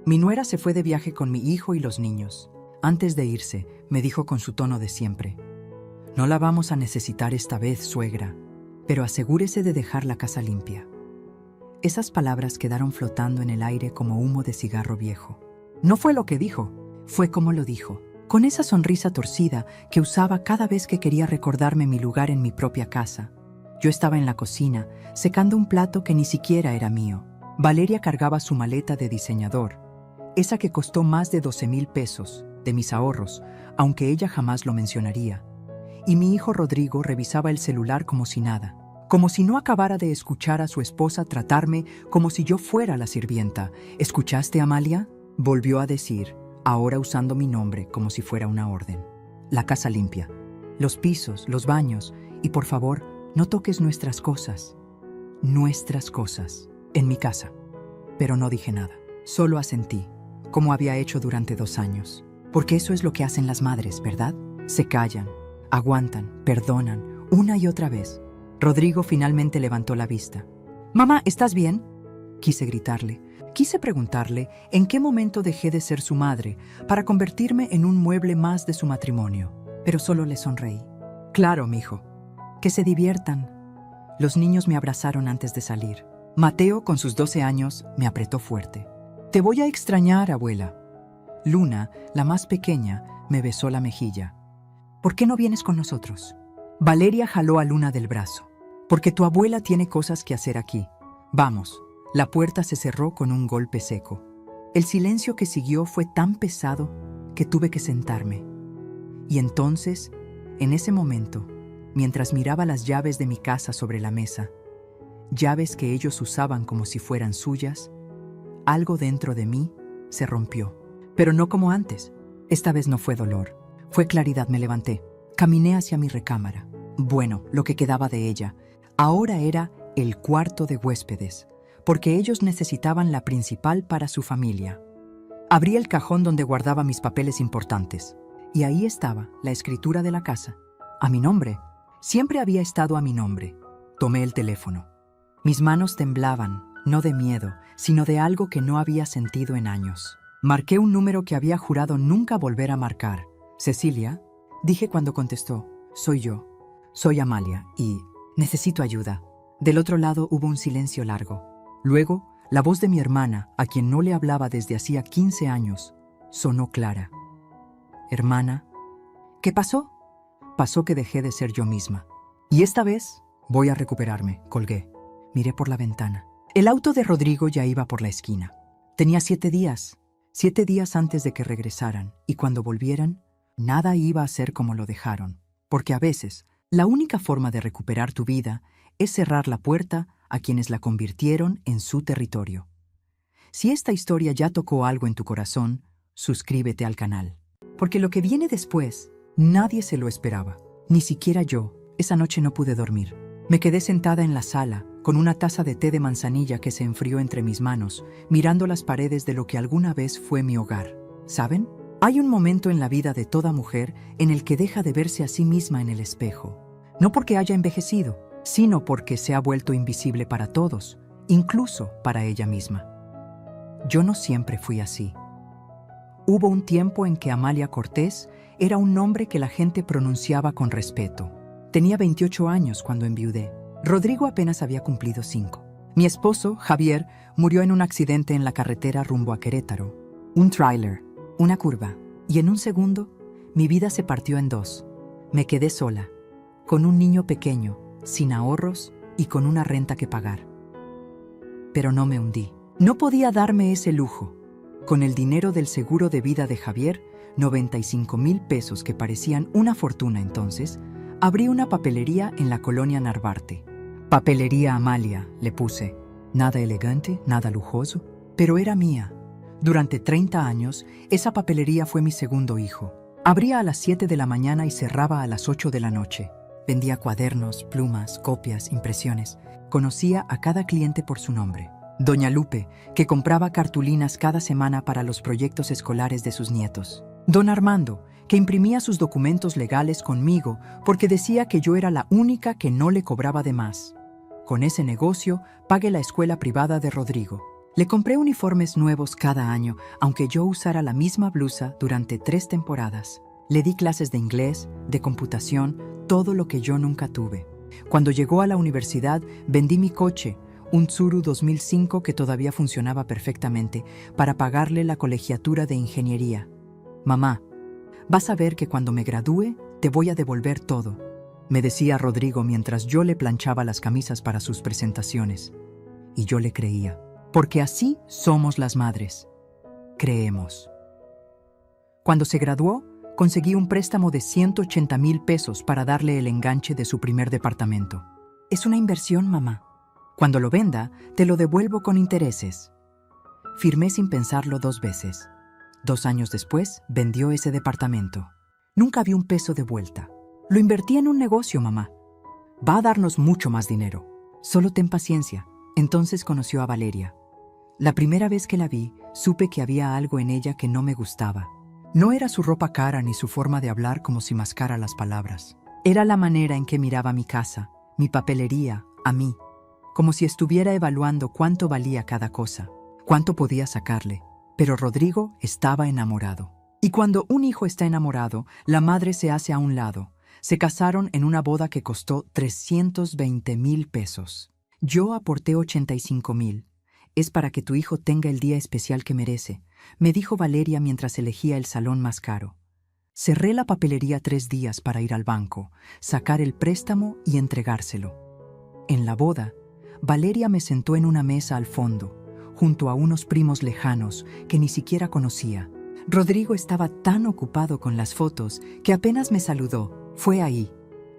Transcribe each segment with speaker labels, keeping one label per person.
Speaker 1: Mi nuera se fue de viaje con mi hijo y los niños. Antes de irse, me dijo con su tono de siempre: «No la vamos a necesitar esta vez, suegra, pero asegúrese de dejar la casa limpia». Esas palabras quedaron flotando en el aire como humo de cigarro viejo. No fue lo que dijo, fue como lo dijo, con esa sonrisa torcida que usaba cada vez que quería recordarme mi lugar en mi propia casa. Yo estaba en la cocina, secando un plato que ni siquiera era mío. Valeria cargaba su maleta de diseñador, esa que costó más de 12,000 pesos, de mis ahorros, aunque ella jamás lo mencionaría. Y mi hijo Rodrigo revisaba el celular como si nada, como si no acabara de escuchar a su esposa tratarme como si yo fuera la sirvienta. «¿Escuchaste, Amalia?», volvió a decir, ahora usando mi nombre como si fuera una orden. «La casa limpia, los pisos, los baños, y por favor, no toques nuestras cosas. Nuestras cosas, en mi casa». Pero no dije nada, solo asentí, como había hecho durante 2 años. Porque eso es lo que hacen las madres, ¿verdad? Se callan, aguantan, perdonan, una y otra vez. Rodrigo finalmente levantó la vista. «Mamá, ¿estás bien?». Quise gritarle. Quise preguntarle en qué momento dejé de ser su madre para convertirme en un mueble más de su matrimonio. Pero solo le sonreí. «Claro, mijo. Que se diviertan». Los niños me abrazaron antes de salir. Mateo, con sus 12 años, me apretó fuerte. «Te voy a extrañar, abuela». Luna, la más pequeña, me besó la mejilla. «¿Por qué no vienes con nosotros?». Valeria jaló a Luna del brazo. «Porque tu abuela tiene cosas que hacer aquí. Vamos». La puerta se cerró con un golpe seco. El silencio que siguió fue tan pesado que tuve que sentarme. Y entonces, en ese momento, mientras miraba las llaves de mi casa sobre la mesa, llaves que ellos usaban como si fueran suyas, algo dentro de mí se rompió. Pero no como antes. Esta vez no fue dolor, fue claridad. Me levanté, caminé hacia mi recámara. Bueno, lo que quedaba de ella. Ahora era el cuarto de huéspedes, porque ellos necesitaban la principal para su familia. Abrí el cajón donde guardaba mis papeles importantes, y ahí estaba la escritura de la casa, a mi nombre. Siempre había estado a mi nombre. Tomé el teléfono. Mis manos temblaban, no de miedo, sino de algo que no había sentido en años. Marqué un número que había jurado nunca volver a marcar. «Cecilia», dije cuando contestó. «Soy yo. Soy Amalia y necesito ayuda». Del otro lado hubo un silencio largo. Luego, la voz de mi hermana, a quien no le hablaba desde hacía 15 años, sonó clara. «Hermana». «¿Qué pasó?». «Pasó que dejé de ser yo misma. Y esta vez voy a recuperarme», colgué. Miré por la ventana. El auto de Rodrigo ya iba por la esquina. Tenía 7 días. 7 días antes de que regresaran, y cuando volvieran, nada iba a ser como lo dejaron. Porque a veces, la única forma de recuperar tu vida es cerrar la puerta a quienes la convirtieron en su territorio. Si esta historia ya tocó algo en tu corazón, suscríbete al canal. Porque lo que viene después, nadie se lo esperaba. Ni siquiera yo. Esa noche no pude dormir. Me quedé sentada en la sala, con una taza de té de manzanilla que se enfrió entre mis manos, mirando las paredes de lo que alguna vez fue mi hogar. ¿Saben? Hay un momento en la vida de toda mujer en el que deja de verse a sí misma en el espejo. No porque haya envejecido, sino porque se ha vuelto invisible para todos, incluso para ella misma. Yo no siempre fui así. Hubo un tiempo en que Amalia Cortés era un nombre que la gente pronunciaba con respeto. Tenía 28 años cuando enviudé. Rodrigo apenas había cumplido 5. Mi esposo, Javier, murió en un accidente en la carretera rumbo a Querétaro. Un tráiler, una curva, y en un segundo, mi vida se partió en 2. Me quedé sola, con un niño pequeño, sin ahorros y con una renta que pagar. Pero no me hundí. No podía darme ese lujo. Con el dinero del seguro de vida de Javier, 95,000 pesos que parecían una fortuna entonces, abrí una papelería en la colonia Narvarte. Papelería Amalia, le puse. Nada elegante, nada lujoso, pero era mía. Durante 30 años, esa papelería fue mi segundo hijo. Abría a las 7 de la mañana y cerraba a las 8 de la noche. Vendía cuadernos, plumas, copias, impresiones. Conocía a cada cliente por su nombre. Doña Lupe, que compraba cartulinas cada semana para los proyectos escolares de sus nietos. Don Armando, que imprimía sus documentos legales conmigo porque decía que yo era la única que no le cobraba de más. Con ese negocio pagué la escuela privada de Rodrigo. Le compré uniformes nuevos cada año, aunque yo usara la misma blusa durante 3 temporadas. Le di clases de inglés, de computación, todo lo que yo nunca tuve. Cuando llegó a la universidad, vendí mi coche, un Tsuru 2005 que todavía funcionaba perfectamente, para pagarle la colegiatura de ingeniería. Mamá, vas a ver que cuando me gradúe, te voy a devolver todo, me decía Rodrigo mientras yo le planchaba las camisas para sus presentaciones. Y yo le creía. Porque así somos las madres. Creemos. Cuando se graduó, conseguí un préstamo de 180,000 pesos para darle el enganche de su primer departamento. Es una inversión, mamá. Cuando lo venda, te lo devuelvo con intereses. Firmé sin pensarlo 2 veces. 2 años después, vendió ese departamento. Nunca vi un peso de vuelta. Lo invertí en un negocio, mamá. Va a darnos mucho más dinero. Solo ten paciencia. Entonces conoció a Valeria. La primera vez que la vi, supe que había algo en ella que no me gustaba. No era su ropa cara ni su forma de hablar como si mascara las palabras. Era la manera en que miraba mi casa, mi papelería, a mí, como si estuviera evaluando cuánto valía cada cosa, cuánto podía sacarle. Pero Rodrigo estaba enamorado. Y cuando un hijo está enamorado, la madre se hace a un lado. Se casaron en una boda que costó 320,000 pesos. Yo aporté 85,000. Es para que tu hijo tenga el día especial que merece, me dijo Valeria mientras elegía el salón más caro. Cerré la papelería 3 días para ir al banco, sacar el préstamo y entregárselo. En la boda, Valeria me sentó en una mesa al fondo, junto a unos primos lejanos que ni siquiera conocía. Rodrigo estaba tan ocupado con las fotos que apenas me saludó. Fue ahí,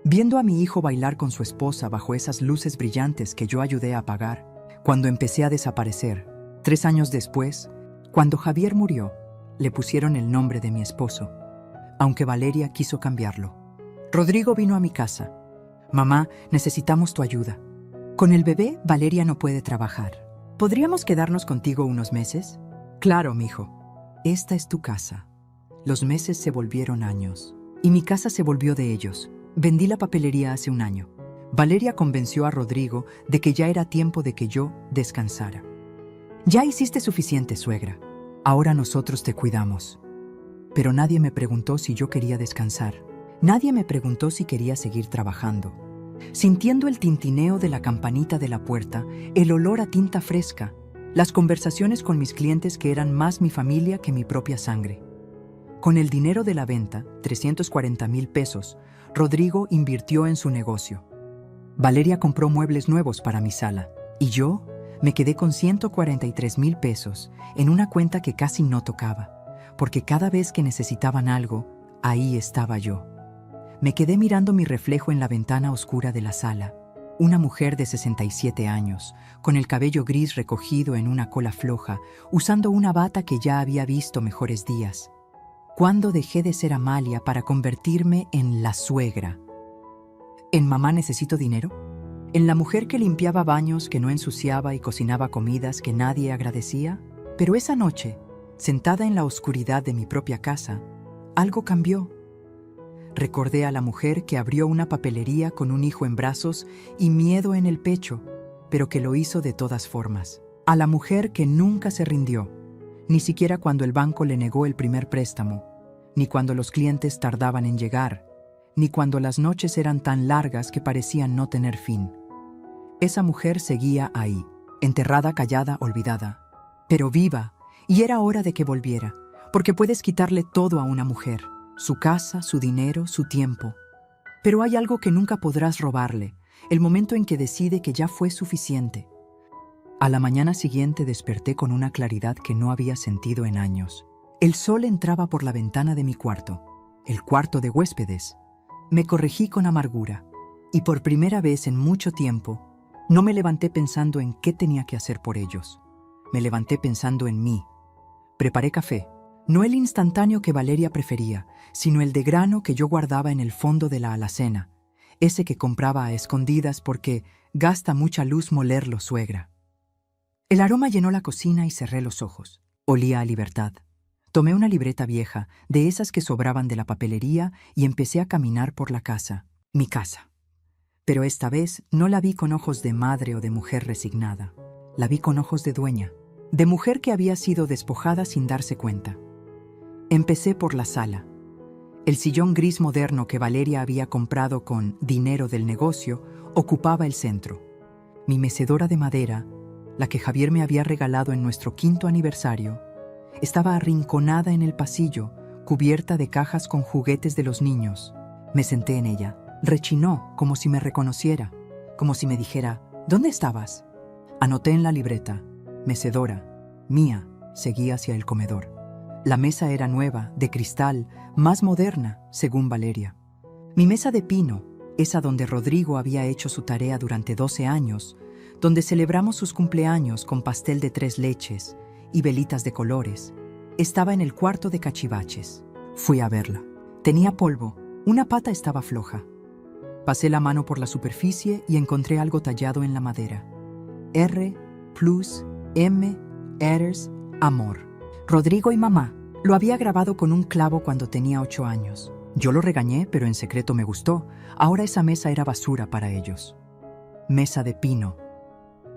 Speaker 1: viendo a mi hijo bailar con su esposa bajo esas luces brillantes que yo ayudé a apagar, cuando empecé a desaparecer. 3 años después, cuando Javier murió, le pusieron el nombre de mi esposo, aunque Valeria quiso cambiarlo. Rodrigo vino a mi casa. Mamá, necesitamos tu ayuda. Con el bebé, Valeria no puede trabajar. ¿Podríamos quedarnos contigo unos meses? Claro, mijo. Esta es tu casa. Los meses se volvieron años, y mi casa se volvió de ellos. Vendí la papelería hace 1 año. Valeria convenció a Rodrigo de que ya era tiempo de que yo descansara. Ya hiciste suficiente, suegra. Ahora nosotros te cuidamos. Pero nadie me preguntó si yo quería descansar. Nadie me preguntó si quería seguir trabajando. Sintiendo el tintineo de la campanita de la puerta, el olor a tinta fresca, las conversaciones con mis clientes que eran más mi familia que mi propia sangre. Con el dinero de la venta, 340,000 pesos, Rodrigo invirtió en su negocio. Valeria compró muebles nuevos para mi sala, y yo me quedé con 143,000 pesos en una cuenta que casi no tocaba, porque cada vez que necesitaban algo, ahí estaba yo. Me quedé mirando mi reflejo en la ventana oscura de la sala, una mujer de 67 años, con el cabello gris recogido en una cola floja, usando una bata que ya había visto mejores días. ¿Cuándo dejé de ser Amalia para convertirme en la suegra? ¿En mamá necesito dinero? ¿En la mujer que limpiaba baños, que no ensuciaba y cocinaba comidas que nadie agradecía? Pero esa noche, sentada en la oscuridad de mi propia casa, algo cambió. Recordé a la mujer que abrió una papelería con un hijo en brazos y miedo en el pecho, pero que lo hizo de todas formas. A la mujer que nunca se rindió, ni siquiera cuando el banco le negó el primer préstamo, ni cuando los clientes tardaban en llegar, ni cuando las noches eran tan largas que parecían no tener fin. Esa mujer seguía ahí, enterrada, callada, olvidada, pero viva, y era hora de que volviera, porque puedes quitarle todo a una mujer, su casa, su dinero, su tiempo. Pero hay algo que nunca podrás robarle, el momento en que decide que ya fue suficiente. A la mañana siguiente desperté con una claridad que no había sentido en años. El sol entraba por la ventana de mi cuarto, el cuarto de huéspedes. Me corregí con amargura, y por primera vez en mucho tiempo, no me levanté pensando en qué tenía que hacer por ellos. Me levanté pensando en mí. Preparé café, no el instantáneo que Valeria prefería, sino el de grano que yo guardaba en el fondo de la alacena, ese que compraba a escondidas porque gasta mucha luz molerlo, suegra. El aroma llenó la cocina y cerré los ojos. Olía a libertad. Tomé una libreta vieja, de esas que sobraban de la papelería, y empecé a caminar por la casa, mi casa. Pero esta vez no la vi con ojos de madre o de mujer resignada. La vi con ojos de dueña. de mujer que había sido despojada sin darse cuenta. Empecé por la sala. El sillón gris moderno que Valeria había comprado con dinero del negocio ocupaba el centro. Mi mecedora de madera, la que Javier me había regalado en nuestro 5º aniversario, estaba arrinconada en el pasillo, cubierta de cajas con juguetes de los niños. Me senté en ella. Rechinó como si me reconociera, como si me dijera, ¿dónde estabas? Anoté en la libreta, mecedora, mía, seguí hacia el comedor. La mesa era nueva, de cristal, más moderna, según Valeria. Mi mesa de pino, esa donde Rodrigo había hecho su tarea durante 12 años, donde celebramos sus cumpleaños con pastel de 3 leches y velitas de colores, estaba en el cuarto de cachivaches. Fui a verla. Tenía polvo, una pata estaba floja. Pasé la mano por la superficie y encontré algo tallado en la madera. R, plus, M, Eres, amor. Rodrigo y mamá. Lo había grabado con un clavo cuando tenía 8 años. Yo lo regañé, pero en secreto me gustó. Ahora esa mesa era basura para ellos. Mesa de pino.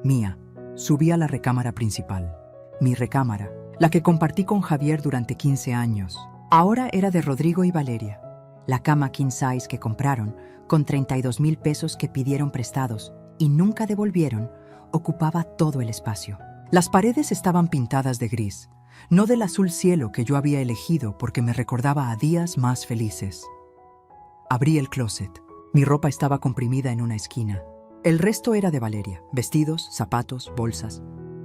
Speaker 1: Mía. Subí a la recámara principal. Mi recámara, la que compartí con Javier durante 15 años. Ahora era de Rodrigo y Valeria. La cama king size que compraron, con 32,000 pesos que pidieron prestados y nunca devolvieron, ocupaba todo el espacio. Las paredes estaban pintadas de gris, no del azul cielo que yo había elegido porque me recordaba a días más felices. Abrí el closet. Mi ropa estaba comprimida en una esquina. El resto era de Valeria, vestidos, zapatos, bolsas.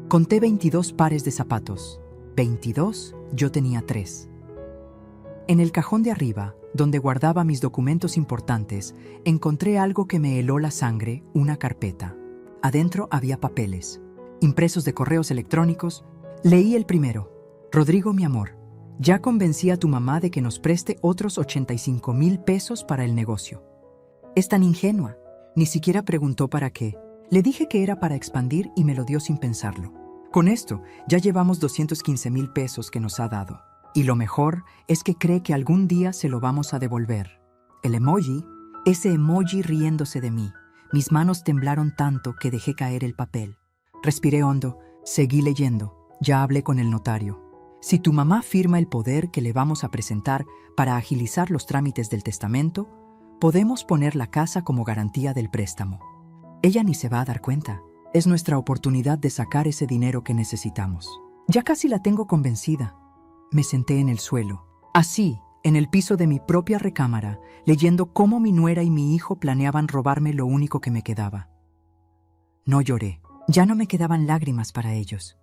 Speaker 1: Conté 22 pares de zapatos. 22, yo tenía 3. En el cajón de arriba, donde guardaba mis documentos importantes, encontré algo que me heló la sangre, una carpeta. Adentro había papeles, impresos de correos electrónicos. Leí el primero. Rodrigo, mi amor, ya convencí a tu mamá de que nos preste otros 85,000 pesos para el negocio. Es tan ingenua, ni siquiera preguntó para qué. Le dije que era para expandir y me lo dio sin pensarlo. Con esto, ya llevamos 215,000 pesos que nos ha dado. Y lo mejor es que cree que algún día se lo vamos a devolver. El emoji, ese emoji riéndose de mí. Mis manos temblaron tanto que dejé caer el papel. Respiré hondo, seguí leyendo. Ya hablé con el notario. Si tu mamá firma el poder que le vamos a presentar para agilizar los trámites del testamento, podemos poner la casa como garantía del préstamo. Ella ni se va a dar cuenta. Es nuestra oportunidad de sacar ese dinero que necesitamos. Ya casi la tengo convencida. Me senté en el suelo, así, en el piso de mi propia recámara, leyendo cómo mi nuera y mi hijo planeaban robarme lo único que me quedaba. No lloré. Ya no me quedaban lágrimas para ellos.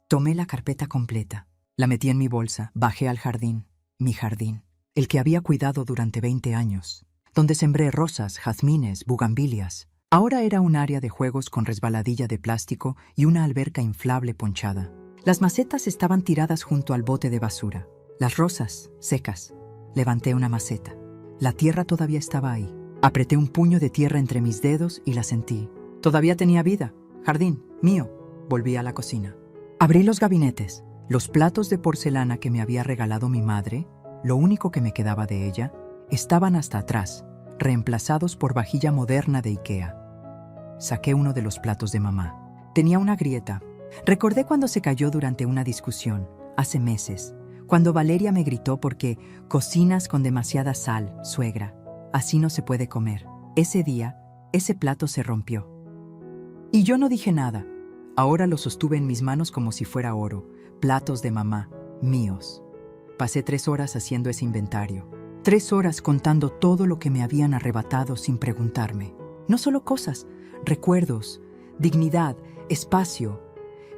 Speaker 1: Tomé la carpeta completa, la metí en mi bolsa, bajé al jardín, mi jardín, el que había cuidado durante 20 años, donde sembré rosas, jazmines, bugambilias. Ahora era un área de juegos con resbaladilla de plástico y una alberca inflable ponchada. Las macetas estaban tiradas junto al bote de basura. Las rosas, secas. Levanté una maceta. La tierra todavía estaba ahí. Apreté un puño de tierra entre mis dedos y la sentí. Todavía tenía vida. Jardín, mío. Volví a la cocina. Abrí los gabinetes. Los platos de porcelana que me había regalado mi madre, lo único que me quedaba de ella, estaban hasta atrás, reemplazados por vajilla moderna de IKEA. Saqué uno de los platos de mamá. Tenía una grieta. Recordé cuando se cayó durante una discusión, hace meses, cuando Valeria me gritó porque cocinas con demasiada sal, suegra. Así no se puede comer. Ese día, ese plato se rompió. Y yo no dije nada. Ahora lo sostuve en mis manos como si fuera oro. Platos de mamá, míos. Pasé 3 horas haciendo ese inventario. 3 horas contando todo lo que me habían arrebatado sin preguntarme. No solo cosas, recuerdos, dignidad, espacio.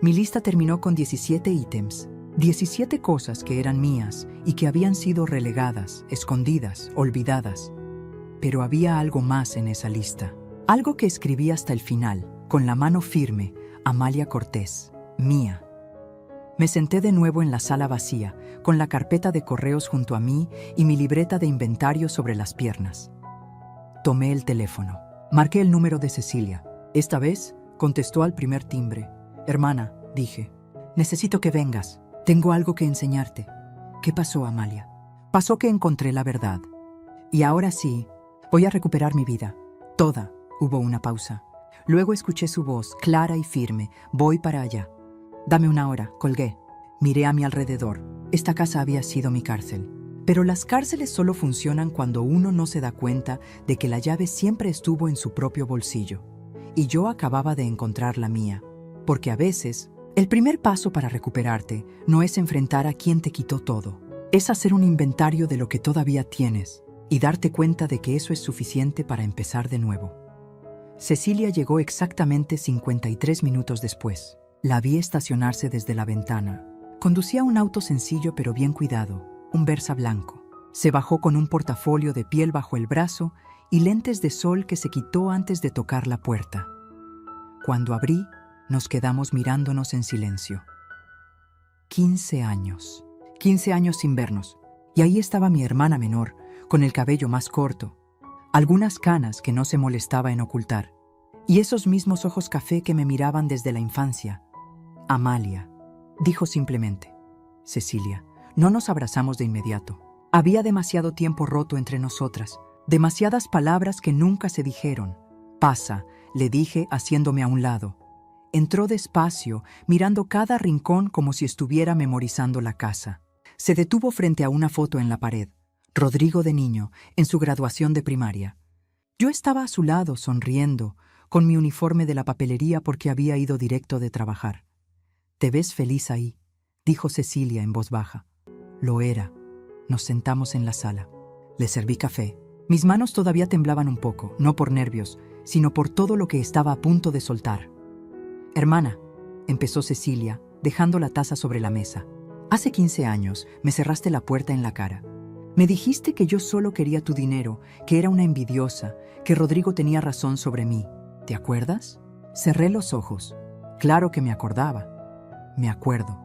Speaker 1: Mi lista terminó con 17 ítems, 17 cosas que eran mías y que habían sido relegadas, escondidas, olvidadas. Pero había algo más en esa lista. Algo que escribí hasta el final, con la mano firme, Amalia Cortés, mía. Me senté de nuevo en la sala vacía, con la carpeta de correos junto a mí y mi libreta de inventario sobre las piernas. Tomé el teléfono. Marqué el número de Cecilia. Esta vez contestó al primer timbre. Hermana, dije, necesito que vengas. Tengo algo que enseñarte. ¿Qué pasó, Amalia? Pasó que encontré la verdad. Y ahora sí, voy a recuperar mi vida. Toda. Hubo una pausa. Luego escuché su voz, clara y firme. Voy para allá. Dame una hora, colgué. Miré a mi alrededor. Esta casa había sido mi cárcel. Pero las cárceles solo funcionan cuando uno no se da cuenta de que la llave siempre estuvo en su propio bolsillo. Y yo acababa de encontrar la mía. Porque a veces, el primer paso para recuperarte no es enfrentar a quien te quitó todo. Es hacer un inventario de lo que todavía tienes y darte cuenta de que eso es suficiente para empezar de nuevo. Cecilia llegó exactamente 53 minutos después. La vi estacionarse desde la ventana. Conducía un auto sencillo pero bien cuidado, un Versa blanco. Se bajó con un portafolio de piel bajo el brazo y lentes de sol que se quitó antes de tocar la puerta. Cuando abrí, nos quedamos mirándonos en silencio. 15 años. 15 años sin vernos. Y ahí estaba mi hermana menor, con el cabello más corto, algunas canas que no se molestaba en ocultar, y esos mismos ojos café que me miraban desde la infancia. Amalia, dijo simplemente. Cecilia, no nos abrazamos de inmediato. Había demasiado tiempo roto entre nosotras, demasiadas palabras que nunca se dijeron. Pasa, le dije haciéndome a un lado. Entró despacio, mirando cada rincón como si estuviera memorizando la casa. Se detuvo frente a una foto en la pared. Rodrigo de niño, en su graduación de primaria. Yo estaba a su lado, sonriendo, con mi uniforme de la papelería porque había ido directo de trabajar. «Te ves feliz ahí», dijo Cecilia en voz baja. Lo era. Nos sentamos en la sala. Le serví café. Mis manos todavía temblaban un poco, no por nervios, sino por todo lo que estaba a punto de soltar. «Hermana», empezó Cecilia, dejando la taza sobre la mesa. «Hace 15 años me cerraste la puerta en la cara. Me dijiste que yo solo quería tu dinero, que era una envidiosa, que Rodrigo tenía razón sobre mí. ¿Te acuerdas?» Cerré los ojos. Claro que me acordaba. Me acuerdo.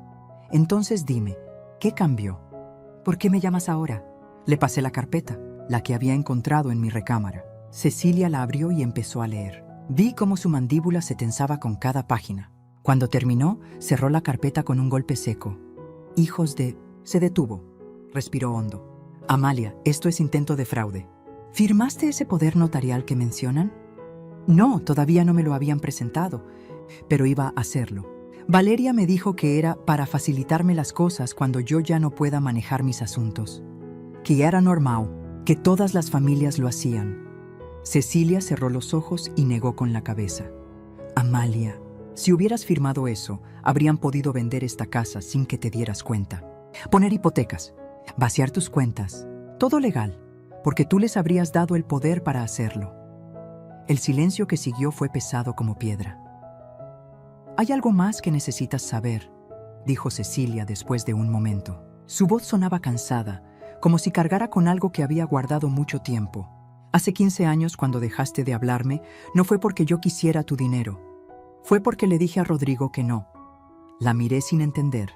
Speaker 1: Entonces dime, ¿qué cambió? ¿Por qué me llamas ahora? Le pasé la carpeta, la que había encontrado en mi recámara. Cecilia la abrió y empezó a leer. Vi cómo su mandíbula se tensaba con cada página. Cuando terminó, cerró la carpeta con un golpe seco. «Hijos de...» Se detuvo. Respiró hondo. «Amalia, esto es intento de fraude. ¿Firmaste ese poder notarial que mencionan?» «No, todavía no me lo habían presentado, pero iba a hacerlo. Valeria me dijo que era para facilitarme las cosas cuando yo ya no pueda manejar mis asuntos. Que ya era normal, que todas las familias lo hacían». Cecilia cerró los ojos y negó con la cabeza. «Amalia, si hubieras firmado eso, habrían podido vender esta casa sin que te dieras cuenta. Poner hipotecas, vaciar tus cuentas, todo legal, porque tú les habrías dado el poder para hacerlo». El silencio que siguió fue pesado como piedra. «Hay algo más que necesitas saber», dijo Cecilia después de un momento. Su voz sonaba cansada, como si cargara con algo que había guardado mucho tiempo. «Hace 15 años, cuando dejaste de hablarme, no fue porque yo quisiera tu dinero. Fue porque le dije a Rodrigo que no». La miré sin entender.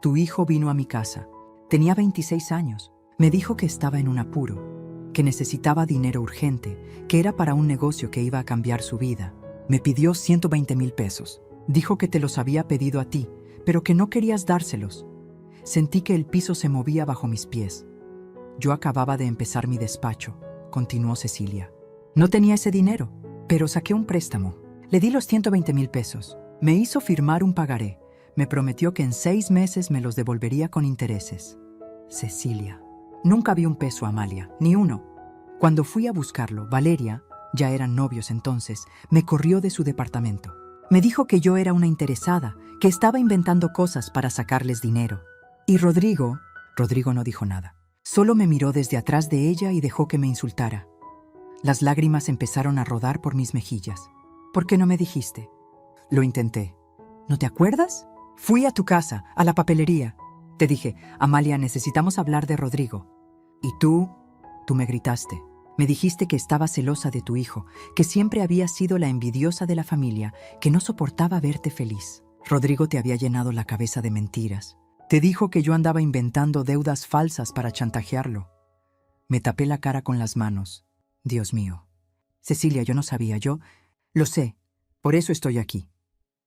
Speaker 1: «Tu hijo vino a mi casa. Tenía 26 años. Me dijo que estaba en un apuro, que necesitaba dinero urgente, que era para un negocio que iba a cambiar su vida. Me pidió 120,000 pesos. Dijo que te los había pedido a ti, pero que no querías dárselos. Sentí que el piso se movía bajo mis pies. Yo acababa de empezar mi despacho», continuó Cecilia. «No tenía ese dinero, pero saqué un préstamo. Le di los 120,000 pesos. Me hizo firmar un pagaré. Me prometió que en 6 meses me los devolvería con intereses». Cecilia. «Nunca vi un peso, Amalia, ni uno. Cuando fui a buscarlo, Valeria, ya eran novios entonces, me corrió de su departamento. Me dijo que yo era una interesada, que estaba inventando cosas para sacarles dinero. Y Rodrigo no dijo nada. Solo me miró desde atrás de ella y dejó que me insultara. Las lágrimas empezaron a rodar por mis mejillas. «¿Por qué no me dijiste?» «Lo intenté». «¿No te acuerdas? Fui a tu casa, a la papelería. Te dije, Amalia, necesitamos hablar de Rodrigo. Y tú me gritaste. Me dijiste que estaba celosa de tu hijo, que siempre había sido la envidiosa de la familia, que no soportaba verte feliz. Rodrigo te había llenado la cabeza de mentiras. Te dijo que yo andaba inventando deudas falsas para chantajearlo». Me tapé la cara con las manos. «Dios mío. Cecilia, yo no sabía, yo... Lo sé, por eso estoy aquí».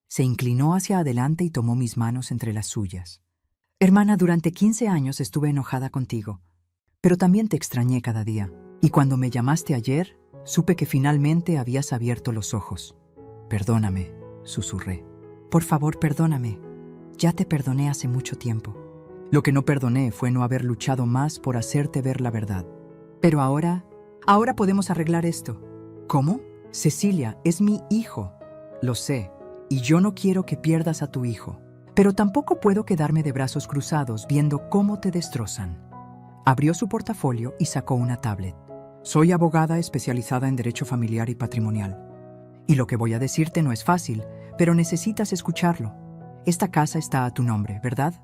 Speaker 1: Se inclinó hacia adelante y tomó mis manos entre las suyas. «Hermana, durante 15 años estuve enojada contigo, pero también te extrañé cada día. Y cuando me llamaste ayer, supe que finalmente habías abierto los ojos. Perdóname», susurré. «Por favor, perdóname. Ya te perdoné hace mucho tiempo. Lo que no perdoné fue no haber luchado más por hacerte ver la verdad. Pero ahora podemos arreglar esto. ¿Cómo? Cecilia, es mi hijo. Lo sé, y yo no quiero que pierdas a tu hijo. Pero tampoco puedo quedarme de brazos cruzados viendo cómo te destrozan. Abrió su portafolio y sacó una tablet. Soy abogada especializada en derecho familiar y patrimonial. Y lo que voy a decirte no es fácil, pero necesitas escucharlo. Esta casa está a tu nombre, ¿verdad?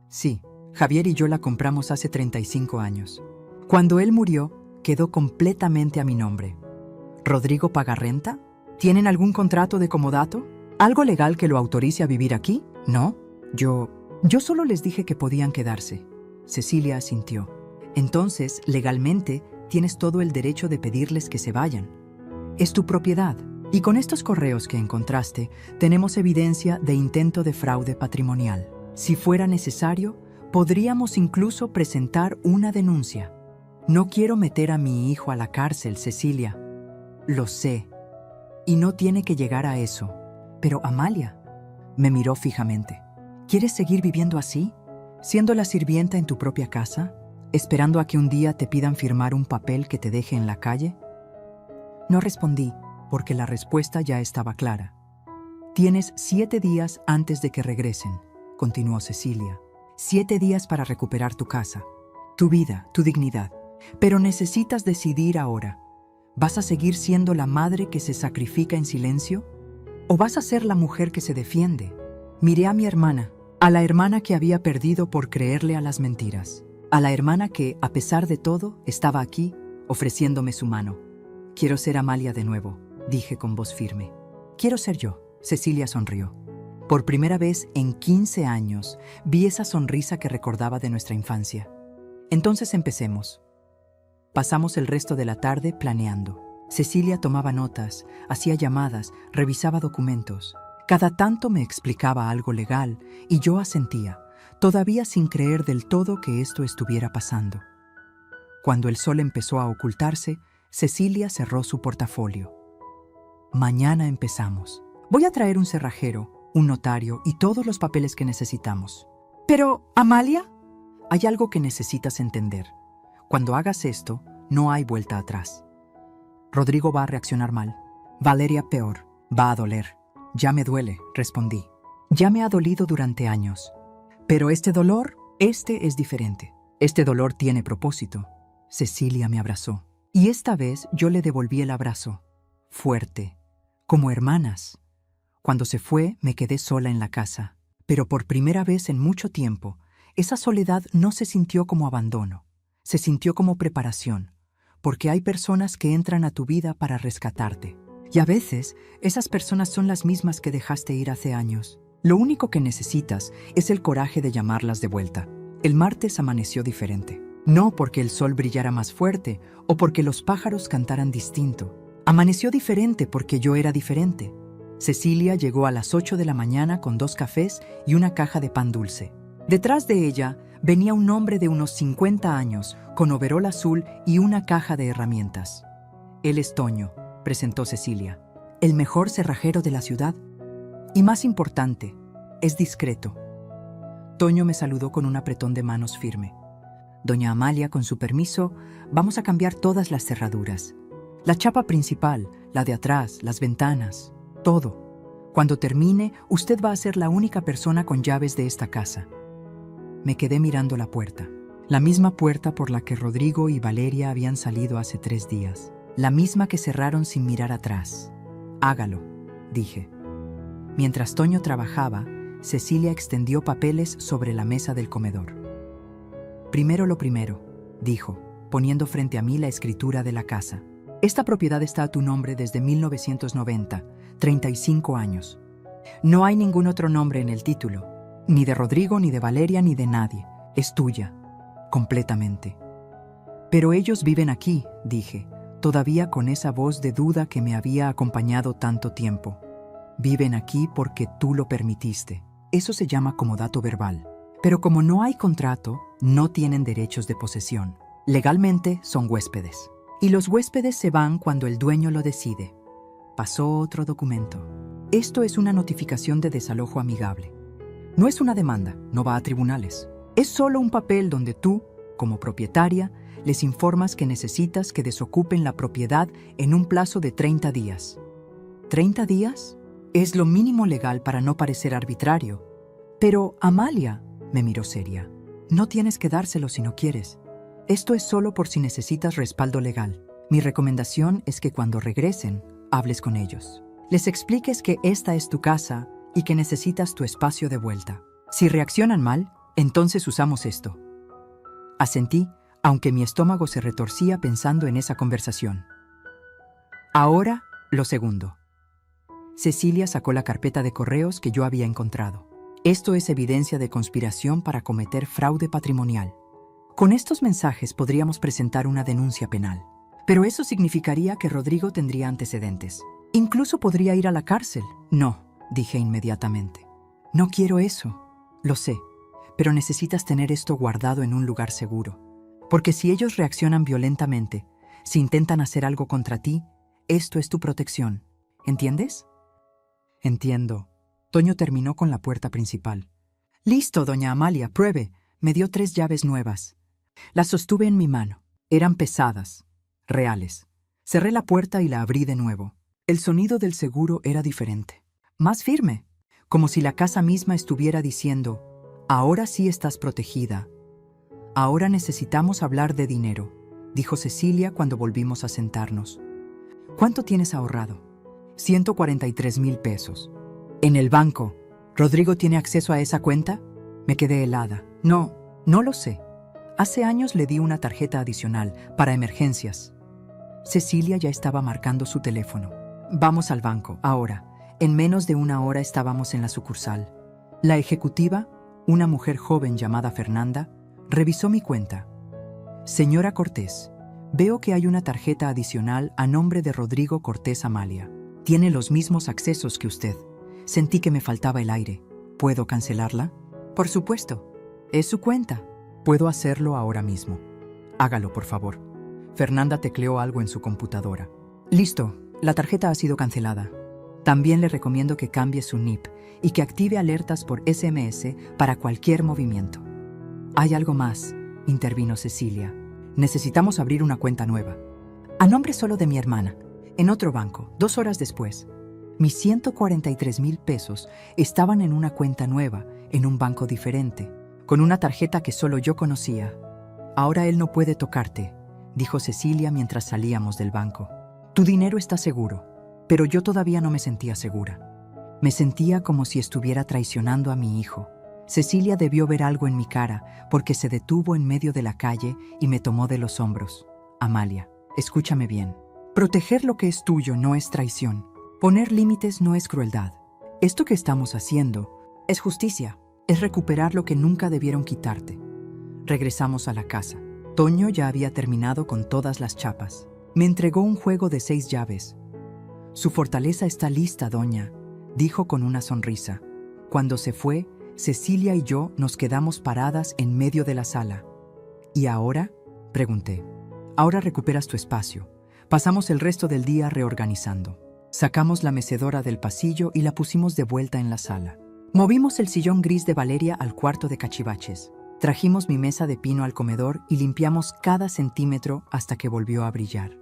Speaker 1: Sí, Javier y yo la compramos hace 35 años. Cuando él murió, quedó completamente a mi nombre. ¿Rodrigo paga renta? ¿Tienen algún contrato de comodato? ¿Algo legal que lo autorice a vivir aquí? No. Yo solo les dije que podían quedarse. Cecilia asintió. Entonces, legalmente, tienes todo el derecho de pedirles que se vayan. Es tu propiedad. Y con estos correos que encontraste, tenemos evidencia de intento de fraude patrimonial. Si fuera necesario, podríamos incluso presentar una denuncia. No quiero meter a mi hijo a la cárcel, Cecilia. Lo sé. Y no tiene que llegar a eso. Pero Amalia me miró fijamente. ¿Quieres seguir viviendo así? ¿Siendo la sirvienta en tu propia casa? ¿Esperando a que un día te pidan firmar un papel que te deje en la calle? No respondí, porque la respuesta ya estaba clara. Tienes 7 días antes de que regresen, continuó Cecilia. 7 días para recuperar tu casa, tu vida, tu dignidad. Pero necesitas decidir ahora. ¿Vas a seguir siendo la madre que se sacrifica en silencio? ¿O vas a ser la mujer que se defiende? Miré a mi hermana, a la hermana que había perdido por creerle a las mentiras, a la hermana que, a pesar de todo, estaba aquí, ofreciéndome su mano. Quiero ser Amalia de nuevo, dije con voz firme. Quiero ser yo. Cecilia sonrió. Por primera vez en 15 años, vi esa sonrisa que recordaba de nuestra infancia. Entonces empecemos. Pasamos el resto de la tarde planeando. Cecilia tomaba notas, hacía llamadas, revisaba documentos. Cada tanto me explicaba algo legal y yo asentía, todavía sin creer del todo que esto estuviera pasando. Cuando el sol empezó a ocultarse, Cecilia cerró su portafolio. Mañana empezamos. Voy a traer un cerrajero, un notario y todos los papeles que necesitamos. Pero, Amalia, hay algo que necesitas entender. Cuando hagas esto, no hay vuelta atrás. Rodrigo va a reaccionar mal. Valeria peor. Va a doler. Ya me duele, respondí. Ya me ha dolido durante años. Pero este dolor, este es diferente. Este dolor tiene propósito. Cecilia me abrazó. Y esta vez yo le devolví el abrazo. Fuerte. Como hermanas. Cuando se fue, me quedé sola en la casa. Pero por primera vez en mucho tiempo, esa soledad no se sintió como abandono. Se sintió como preparación, porque hay personas que entran a tu vida para rescatarte. Y a veces, esas personas son las mismas que dejaste ir hace años. Lo único que necesitas es el coraje de llamarlas de vuelta. El martes amaneció diferente. No porque el sol brillara más fuerte o porque los pájaros cantaran distinto. Amaneció diferente porque yo era diferente. Cecilia llegó a las 8 de la mañana con 2 cafés y una caja de pan dulce. Detrás de ella venía un hombre de unos 50 años, con overol azul y una caja de herramientas. Él es Toño, presentó Cecilia, el mejor cerrajero de la ciudad. Y más importante, es discreto. Toño me saludó con un apretón de manos firme. Doña Amalia, con su permiso, vamos a cambiar todas las cerraduras. La chapa principal, la de atrás, las ventanas, todo. Cuando termine, usted va a ser la única persona con llaves de esta casa. Me quedé mirando la puerta. La misma puerta por la que Rodrigo y Valeria habían salido hace 3 días. La misma que cerraron sin mirar atrás. Hágalo, dije. Mientras Toño trabajaba, Cecilia extendió papeles sobre la mesa del comedor. Primero lo primero, dijo, poniendo frente a mí la escritura de la casa. Esta propiedad está a tu nombre desde 1990, 35 años. No hay ningún otro nombre en el título, ni de Rodrigo, ni de Valeria, ni de nadie. Es tuya, completamente. Pero ellos viven aquí, dije, todavía con esa voz de duda que me había acompañado tanto tiempo. Viven aquí porque tú lo permitiste. Eso se llama comodato verbal. Pero como no hay contrato, no tienen derechos de posesión. Legalmente son huéspedes. Y los huéspedes se van cuando el dueño lo decide. Pasó otro documento. Esto es una notificación de desalojo amigable. No es una demanda, no va a tribunales. Es solo un papel donde tú, como propietaria, les informas que necesitas que desocupen la propiedad en un plazo de 30 días. ¿30 días? Es lo mínimo legal para no parecer arbitrario. Pero, Amalia, me miró seria, no tienes que dárselo si no quieres. Esto es solo por si necesitas respaldo legal. Mi recomendación es que cuando regresen, hables con ellos. Les expliques que esta es tu casa y que necesitas tu espacio de vuelta. Si reaccionan mal, entonces usamos esto. Asentí, aunque mi estómago se retorcía pensando en esa conversación. Ahora, lo segundo. Cecilia sacó la carpeta de correos que yo había encontrado. Esto es evidencia de conspiración para cometer fraude patrimonial. Con estos mensajes podríamos presentar una denuncia penal. Pero eso significaría que Rodrigo tendría antecedentes. Incluso podría ir a la cárcel. No, dije inmediatamente. No quiero eso. Lo sé, pero necesitas tener esto guardado en un lugar seguro. Porque si ellos reaccionan violentamente, si intentan hacer algo contra ti, esto es tu protección. ¿Entiendes? Entiendo. Toño terminó con la puerta principal. Listo, doña Amalia, pruebe. Me dio 3 llaves nuevas. Las sostuve en mi mano. Eran pesadas, reales. Cerré la puerta y la abrí de nuevo. El sonido del seguro era diferente. Más firme, como si la casa misma estuviera diciendo, ahora sí estás protegida. Ahora necesitamos hablar de dinero, dijo Cecilia cuando volvimos a sentarnos. ¿Cuánto tienes ahorrado? 143,000 pesos. En el banco. ¿Rodrigo tiene acceso a esa cuenta? Me quedé helada. No lo sé. Hace años le di una tarjeta adicional para emergencias. Cecilia ya estaba marcando su teléfono. Vamos al banco, ahora. En menos de 1 hora estábamos en la sucursal. La ejecutiva, una mujer joven llamada Fernanda, revisó mi cuenta. Señora Cortés, veo que hay una tarjeta adicional a nombre de Rodrigo Cortés Amalia. Tiene los mismos accesos que usted. Sentí que me faltaba el aire. ¿Puedo cancelarla? Por supuesto. Es su cuenta. Puedo hacerlo ahora mismo. Hágalo, por favor. Fernanda tecleó algo en su computadora. Listo, la tarjeta ha sido cancelada. También le recomiendo que cambie su NIP y que active alertas por SMS para cualquier movimiento. Hay algo más, intervino Cecilia. Necesitamos abrir una cuenta nueva. A nombre solo de mi hermana, en otro banco, 2 horas después. Mis 143,000 pesos estaban en una cuenta nueva, en un banco diferente, con una tarjeta que solo yo conocía. Ahora él no puede tocarte, dijo Cecilia mientras salíamos del banco. Tu dinero está seguro, pero yo todavía no me sentía segura. Me sentía como si estuviera traicionando a mi hijo. Cecilia debió ver algo en mi cara porque se detuvo en medio de la calle y me tomó de los hombros. Amalia, escúchame bien. Proteger lo que es tuyo no es traición. Poner límites no es crueldad. Esto que estamos haciendo es justicia. Es recuperar lo que nunca debieron quitarte. Regresamos a la casa. Toño ya había terminado con todas las chapas. Me entregó un juego de 6 llaves. Su fortaleza está lista, doña, dijo con una sonrisa. Cuando se fue, Cecilia y yo nos quedamos paradas en medio de la sala. ¿Y ahora? Pregunté. Ahora recuperas tu espacio. Pasamos el resto del día reorganizando. Sacamos la mecedora del pasillo y la pusimos de vuelta en la sala. Movimos el sillón gris de Valeria al cuarto de cachivaches. Trajimos mi mesa de pino al comedor y limpiamos cada centímetro hasta que volvió a brillar.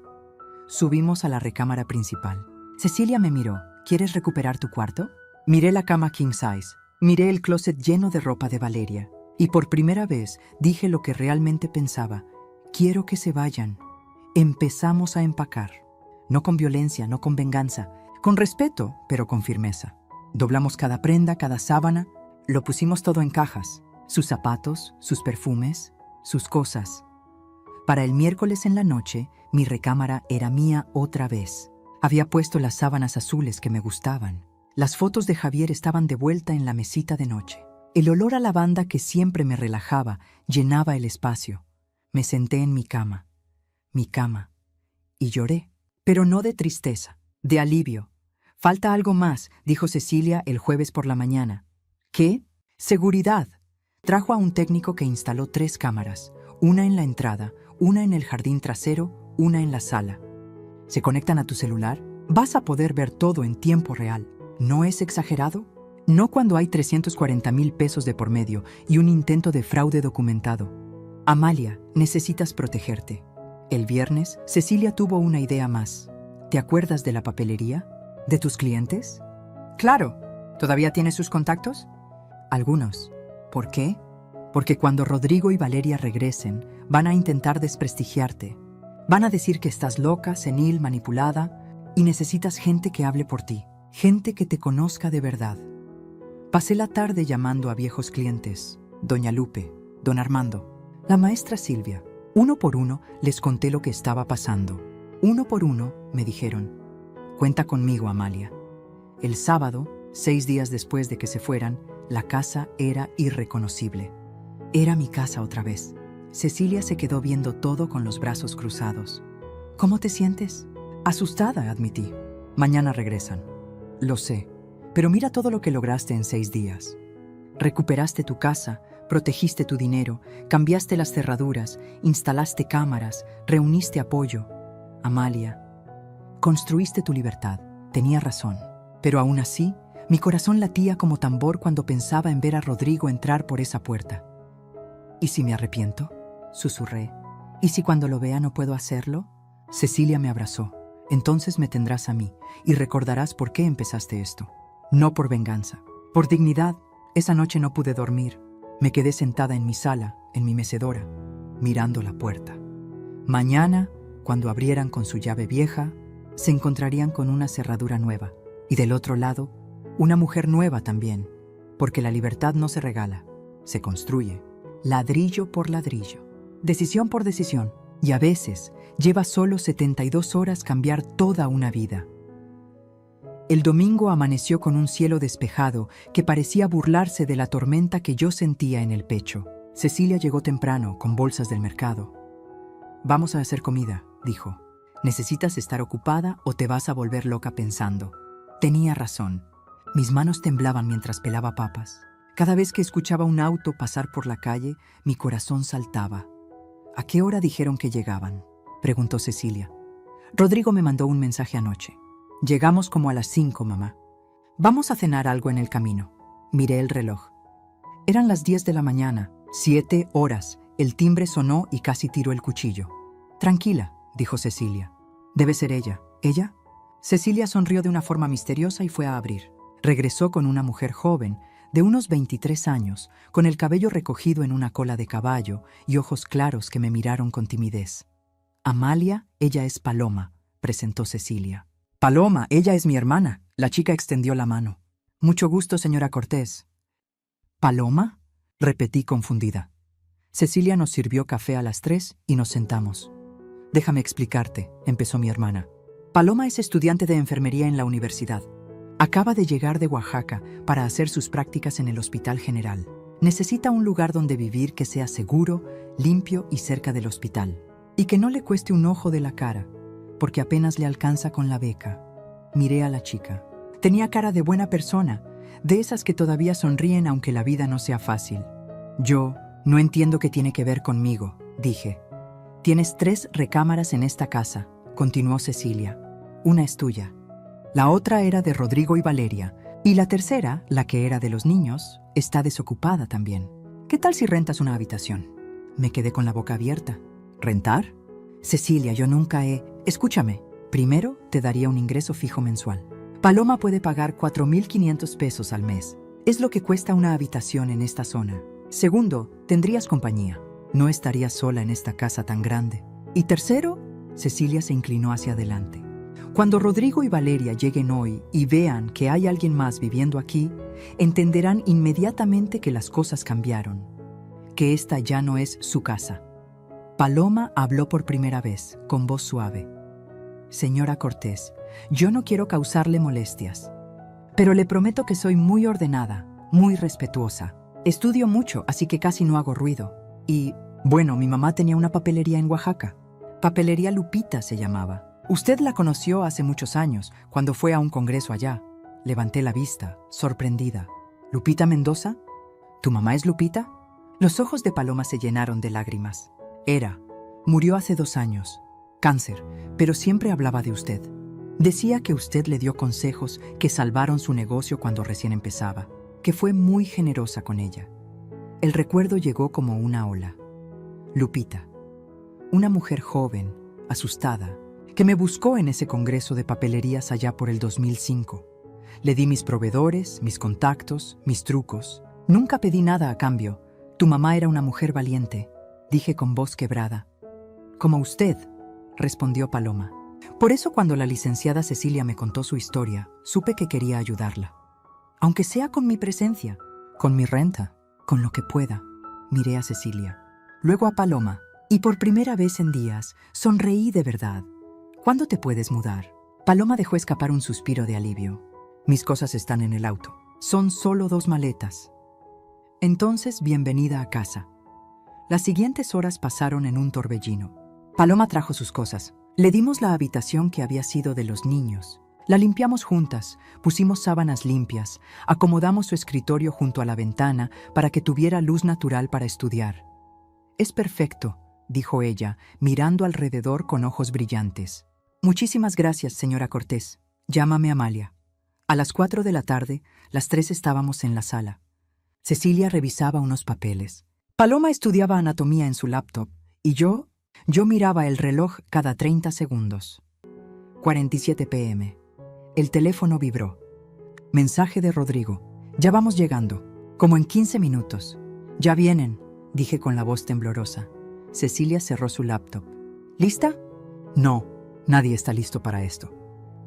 Speaker 1: Subimos a la recámara principal. Cecilia me miró. ¿Quieres recuperar tu cuarto? Miré la cama king size. Miré el closet lleno de ropa de Valeria. Y por primera vez dije lo que realmente pensaba. Quiero que se vayan. Empezamos a empacar. No con violencia, no con venganza. Con respeto, pero con firmeza. Doblamos cada prenda, cada sábana. Lo pusimos todo en cajas. Sus zapatos, sus perfumes, sus cosas. Para el miércoles en la noche, mi recámara era mía otra vez. Había puesto las sábanas azules que me gustaban. Las fotos de Javier estaban de vuelta en la mesita de noche. El olor a lavanda que siempre me relajaba llenaba el espacio. Me senté en mi cama, y lloré. Pero no de tristeza, de alivio. Falta algo más, dijo Cecilia el jueves por la mañana. ¿Qué? Seguridad. Trajo a un técnico que instaló 3 cámaras, una en la entrada, una en el jardín trasero, una en la sala. ¿Se conectan a tu celular? Vas a poder ver todo en tiempo real. ¿No es exagerado? No cuando hay 340,000 pesos de por medio y un intento de fraude documentado. Amalia, necesitas protegerte. El viernes, Cecilia tuvo una idea más. ¿Te acuerdas de la papelería? ¿De tus clientes? Claro. ¿Todavía tienes sus contactos? Algunos. ¿Por qué? Porque cuando Rodrigo y Valeria regresen, van a intentar desprestigiarte. Van a decir que estás loca, senil, manipulada y necesitas gente que hable por ti. Gente que te conozca de verdad. Pasé la tarde llamando a viejos clientes. Doña Lupe, don Armando, la maestra Silvia. Uno por uno les conté lo que estaba pasando. Uno por uno me dijeron: cuenta conmigo, Amalia. El sábado, 6 días después de que se fueran, la casa era irreconocible. Era mi casa otra vez. Cecilia se quedó viendo todo con los brazos cruzados. ¿Cómo te sientes? Asustada, admití. Mañana regresan. Lo sé, pero mira todo lo que lograste en 6 días. Recuperaste tu casa, protegiste tu dinero, cambiaste las cerraduras, instalaste cámaras, reuniste apoyo. Amalia, construiste tu libertad. Tenía razón. Pero aún así, mi corazón latía como tambor cuando pensaba en ver a Rodrigo entrar por esa puerta. ¿Y si me arrepiento?, susurré. ¿Y si cuando lo vea no puedo hacerlo? Cecilia me abrazó. Entonces me tendrás a mí y recordarás por qué empezaste esto. No por venganza, por dignidad. Esa noche no pude dormir. Me quedé sentada en mi sala, en mi mecedora, mirando la puerta. Mañana, cuando abrieran con su llave vieja, se encontrarían con una cerradura nueva. Y del otro lado, una mujer nueva también, porque la libertad no se regala, se construye, ladrillo por ladrillo, decisión por decisión, y a veces lleva solo 72 horas cambiar toda una vida. El domingo amaneció con un cielo despejado que parecía burlarse de la tormenta que yo sentía en el pecho. Cecilia llegó temprano, con bolsas del mercado. «Vamos a hacer comida», dijo. «Necesitas estar ocupada o te vas a volver loca pensando». Tenía razón. Mis manos temblaban mientras pelaba papas. Cada vez que escuchaba un auto pasar por la calle, mi corazón saltaba. «¿A qué hora dijeron que llegaban?», preguntó Cecilia. «Rodrigo me mandó un mensaje anoche. Llegamos como a las 5, mamá. Vamos a cenar algo en el camino». Miré el reloj. Eran las 10 de la mañana, 7 horas. El timbre sonó y casi tiró el cuchillo. «Tranquila», dijo Cecilia. «Debe ser ella». «¿Ella?». Cecilia sonrió de una forma misteriosa y fue a abrir. Regresó con una mujer joven, de unos 23 años, con el cabello recogido en una cola de caballo y ojos claros que me miraron con timidez. «Amalia, ella es Paloma», presentó Cecilia. «Paloma, ella es mi hermana». La chica extendió la mano. «Mucho gusto, señora Cortés». «¿Paloma?», repetí confundida. Cecilia nos sirvió café a las 3 y nos sentamos. «Déjame explicarte», empezó mi hermana. «Paloma es estudiante de enfermería en la universidad. Acaba de llegar de Oaxaca para hacer sus prácticas en el Hospital General. Necesita un lugar donde vivir que sea seguro, limpio y cerca del hospital. Y que no le cueste un ojo de la cara, porque apenas le alcanza con la beca». Miré a la chica. Tenía cara de buena persona, de esas que todavía sonríen aunque la vida no sea fácil. «Yo no entiendo qué tiene que ver conmigo», dije. «Tienes 3 recámaras en esta casa», continuó Cecilia. «Una es tuya. La otra era de Rodrigo y Valeria. Y la tercera, la que era de los niños, está desocupada también. ¿Qué tal si rentas una habitación?». Me quedé con la boca abierta. ¿Rentar? Cecilia, yo nunca he... Escúchame. Primero, te daría un ingreso fijo mensual. Paloma puede pagar 4,500 pesos al mes. Es lo que cuesta una habitación en esta zona. Segundo, tendrías compañía. No estarías sola en esta casa tan grande. Y tercero, Cecilia se inclinó hacia adelante. Cuando Rodrigo y Valeria lleguen hoy y vean que hay alguien más viviendo aquí, entenderán inmediatamente que las cosas cambiaron, que esta ya no es su casa. Paloma habló por primera vez, con voz suave. «Señora Cortés, yo no quiero causarle molestias, pero le prometo que soy muy ordenada, muy respetuosa. Estudio mucho, así que casi no hago ruido. Y, bueno, mi mamá tenía una papelería en Oaxaca. Papelería Lupita se llamaba. Usted la conoció hace muchos años, cuando fue a un congreso allá». Levanté la vista, sorprendida. «¿Lupita Mendoza? ¿Tu mamá es Lupita?». Los ojos de Paloma se llenaron de lágrimas. «Murió hace 2 años. Cáncer, pero siempre hablaba de usted. Decía que usted le dio consejos que salvaron su negocio cuando recién empezaba, que fue muy generosa con ella. El recuerdo llegó como una ola. Lupita, una mujer joven, asustada, que me buscó en ese congreso de papelerías allá por el 2005. Le di mis proveedores, mis contactos, mis trucos. Nunca pedí nada a cambio. Tu mamá era una mujer valiente, dije con voz quebrada. Como usted, respondió Paloma. Por eso cuando la licenciada Cecilia me contó su historia, supe que quería ayudarla. Aunque sea con mi presencia, con mi renta, con lo que pueda. Miré a Cecilia, luego a Paloma, y por primera vez en días sonreí de verdad. ¿Cuándo te puedes mudar? Paloma dejó escapar un suspiro de alivio. Mis cosas están en el auto. Son solo 2 maletas. Entonces, bienvenida a casa. Las siguientes horas pasaron en un torbellino. Paloma trajo sus cosas. Le dimos la habitación que había sido de los niños. La limpiamos juntas, pusimos sábanas limpias, acomodamos su escritorio junto a la ventana para que tuviera luz natural para estudiar. Es perfecto, dijo ella, mirando alrededor con ojos brillantes. Muchísimas gracias, señora Cortés. Llámame Amalia. A las 4 de la tarde, las 3 estábamos en la sala. Cecilia revisaba unos papeles. Paloma estudiaba anatomía en su laptop y yo miraba el reloj cada 30 segundos. 47 p.m. El teléfono vibró. Mensaje de Rodrigo. Ya vamos llegando. Como en 15 minutos. Ya vienen, dije con la voz temblorosa. Cecilia cerró su laptop. ¿Lista? No, nadie está listo para esto.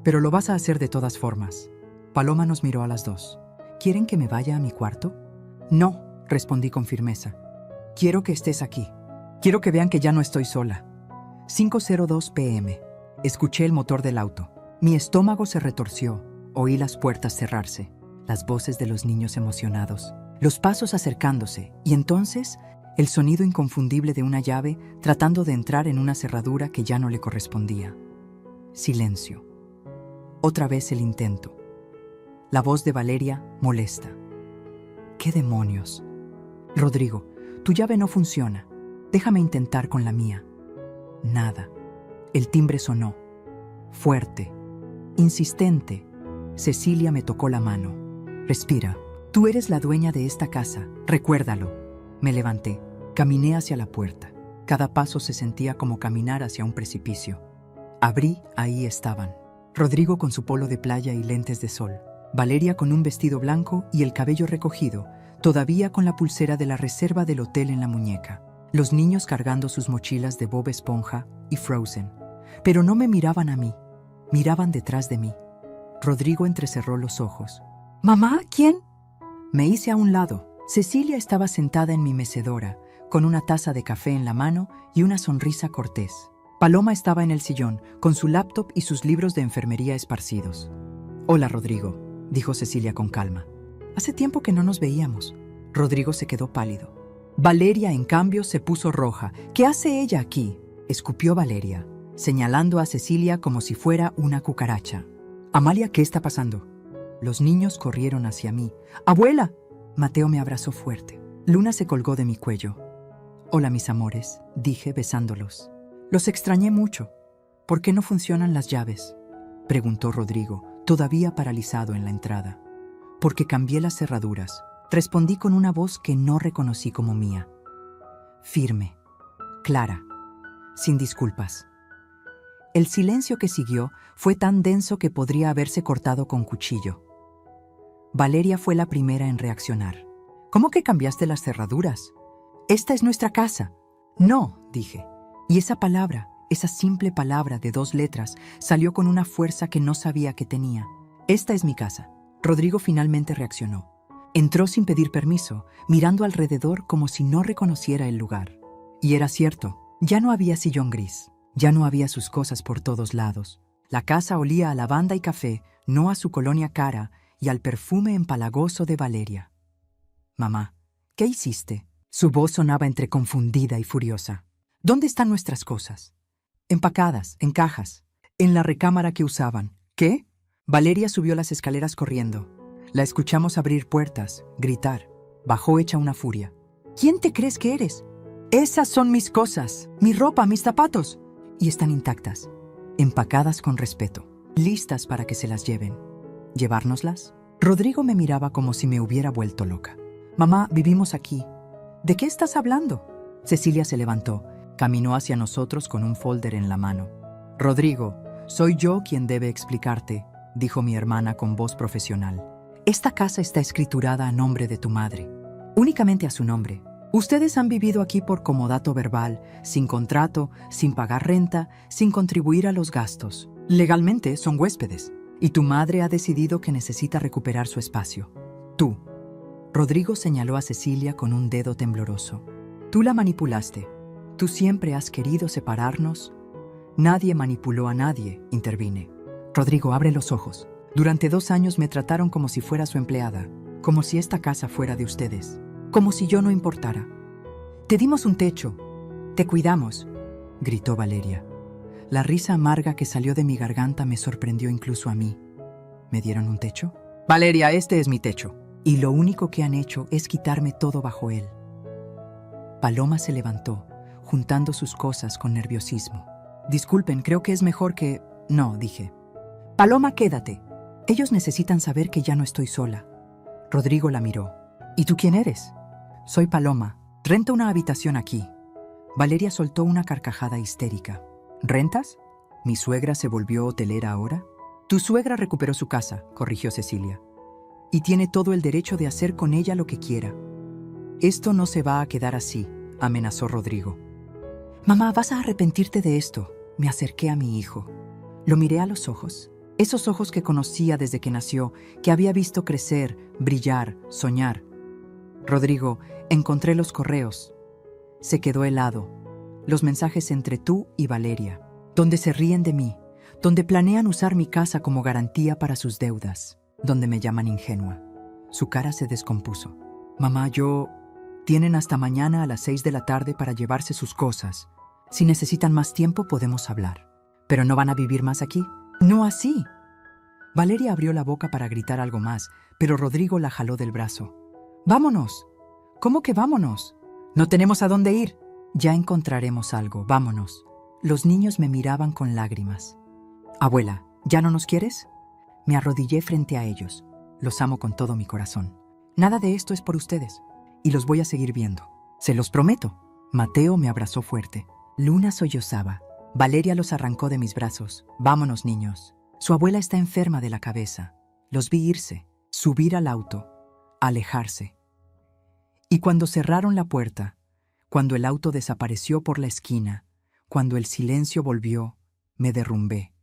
Speaker 1: Pero lo vas a hacer de todas formas. Paloma nos miró a las 2. ¿Quieren que me vaya a mi cuarto? No, respondí con firmeza. Quiero que estés aquí. Quiero que vean que ya no estoy sola. 5:02 p.m. Escuché el motor del auto. Mi estómago se retorció. Oí las puertas cerrarse, las voces de los niños emocionados, los pasos acercándose, y entonces el sonido inconfundible de una llave tratando de entrar en una cerradura que ya no le correspondía. Silencio. Otra vez el intento. La voz de Valeria molesta. ¿Qué demonios? Rodrigo, tu llave no funciona. Déjame intentar con la mía. Nada. El timbre sonó. Fuerte. Insistente. Cecilia me tocó la mano. Respira. Tú eres la dueña de esta casa. Recuérdalo. Me levanté. Caminé hacia la puerta. Cada paso se sentía como caminar hacia un precipicio. Abrí, ahí estaban. Rodrigo con su polo de playa y lentes de sol. Valeria con un vestido blanco y el cabello recogido, todavía con la pulsera de la reserva del hotel en la muñeca. Los niños cargando sus mochilas de Bob Esponja y Frozen. Pero no me miraban a mí, miraban detrás de mí. Rodrigo entrecerró los ojos. ¿Mamá? ¿Quién? Me hice a un lado. Cecilia estaba sentada en mi mecedora, con una taza de café en la mano y una sonrisa cortés. Paloma estaba en el sillón, con su laptop y sus libros de enfermería esparcidos. Hola, Rodrigo, dijo Cecilia con calma. Hace tiempo que no nos veíamos. Rodrigo se quedó pálido. Valeria, en cambio, se puso roja. ¿Qué hace ella aquí? Escupió Valeria, señalando a Cecilia como si fuera una cucaracha. Amalia, ¿qué está pasando? Los niños corrieron hacia mí. ¡Abuela! Mateo me abrazó fuerte. Luna se colgó de mi cuello. Hola, mis amores, dije besándolos. Los extrañé mucho. ¿Por qué no funcionan las llaves? Preguntó Rodrigo, todavía paralizado en la entrada. Porque cambié las cerraduras. Respondí con una voz que no reconocí como mía. Firme, clara, sin disculpas. El silencio que siguió fue tan denso que podría haberse cortado con cuchillo. Valeria fue la primera en reaccionar. ¿Cómo que cambiaste las cerraduras? Esta es nuestra casa. No, dije. Y esa palabra, esa simple palabra de 2 letras, salió con una fuerza que no sabía que tenía. Esta es mi casa. Rodrigo finalmente reaccionó. Entró sin pedir permiso, mirando alrededor como si no reconociera el lugar. Y era cierto, ya no había sillón gris, ya no había sus cosas por todos lados. La casa olía a lavanda y café, no a su colonia cara y al perfume empalagoso de Valeria. Mamá, ¿qué hiciste? Su voz sonaba entre confundida y furiosa. ¿Dónde están nuestras cosas? Empacadas, en cajas, en la recámara que usaban. ¿Qué? Valeria subió las escaleras corriendo. La escuchamos abrir puertas, gritar. Bajó hecha una furia. ¿Quién te crees que eres? Esas son mis cosas, mi ropa, mis zapatos. Y están intactas, empacadas con respeto. listas para que se las lleven. ¿Llevárnoslas? Rodrigo me miraba como si me hubiera vuelto loca. Mamá, vivimos aquí. ¿De qué estás hablando? Cecilia se levantó, caminó hacia nosotros con un folder en la mano. Rodrigo, soy yo quien debe explicarte, dijo mi hermana con voz profesional. Esta casa está escriturada a nombre de tu madre, únicamente a su nombre. Ustedes han vivido aquí por comodato verbal, sin contrato, sin pagar renta, sin contribuir a los gastos. Legalmente son huéspedes, y tu madre ha decidido que necesita recuperar su espacio. Tú. Rodrigo señaló a Cecilia con un dedo tembloroso. Tú la manipulaste. Tú siempre has querido separarnos. Nadie manipuló a nadie, intervine. Rodrigo, abre los ojos. Durante 2 años me trataron como si fuera su empleada, como si esta casa fuera de ustedes, como si yo no importara. Te dimos un techo, te cuidamos, gritó Valeria. La risa amarga que salió de mi garganta me sorprendió incluso a mí. ¿Me dieron un techo? Valeria, este es mi techo. Y lo único que han hecho es quitarme todo bajo él. Paloma se levantó, juntando sus cosas con nerviosismo. Disculpen, creo que es mejor que... No, dije. Paloma, quédate. Ellos necesitan saber que ya no estoy sola. Rodrigo la miró. ¿Y tú quién eres? Soy Paloma. Rento una habitación aquí. Valeria soltó una carcajada histérica. ¿Rentas? ¿Mi suegra se volvió hotelera ahora? Tu suegra recuperó su casa, corrigió Cecilia. Y tiene todo el derecho de hacer con ella lo que quiera. Esto no se va a quedar así, amenazó Rodrigo. Mamá, vas a arrepentirte de esto. Me acerqué a mi hijo. Lo miré a los ojos. Esos ojos que conocía desde que nació, que había visto crecer, brillar, soñar. Rodrigo, encontré los correos. Se quedó helado. Los mensajes entre tú y Valeria, donde se ríen de mí, donde planean usar mi casa como garantía para sus deudas, donde me llaman ingenua. Su cara se descompuso. Mamá, tienen hasta mañana a las 6 de la tarde para llevarse sus cosas. Si necesitan más tiempo, podemos hablar. ¿Pero no van a vivir más aquí? No así. Valeria abrió la boca para gritar algo más, pero Rodrigo la jaló del brazo. ¡Vámonos! ¿Cómo que vámonos? No tenemos a dónde ir. Ya encontraremos algo, vámonos. Los niños me miraban con lágrimas. Abuela, ¿ya no nos quieres? Me arrodillé frente a ellos. Los amo con todo mi corazón. Nada de esto es por ustedes. Y los voy a seguir viendo. Se los prometo. Mateo me abrazó fuerte. Luna sollozaba. Valeria los arrancó de mis brazos. Vámonos, niños. Su abuela está enferma de la cabeza. Los vi irse, subir al auto, alejarse. Y cuando cerraron la puerta, cuando el auto desapareció por la esquina, cuando el silencio volvió, me derrumbé.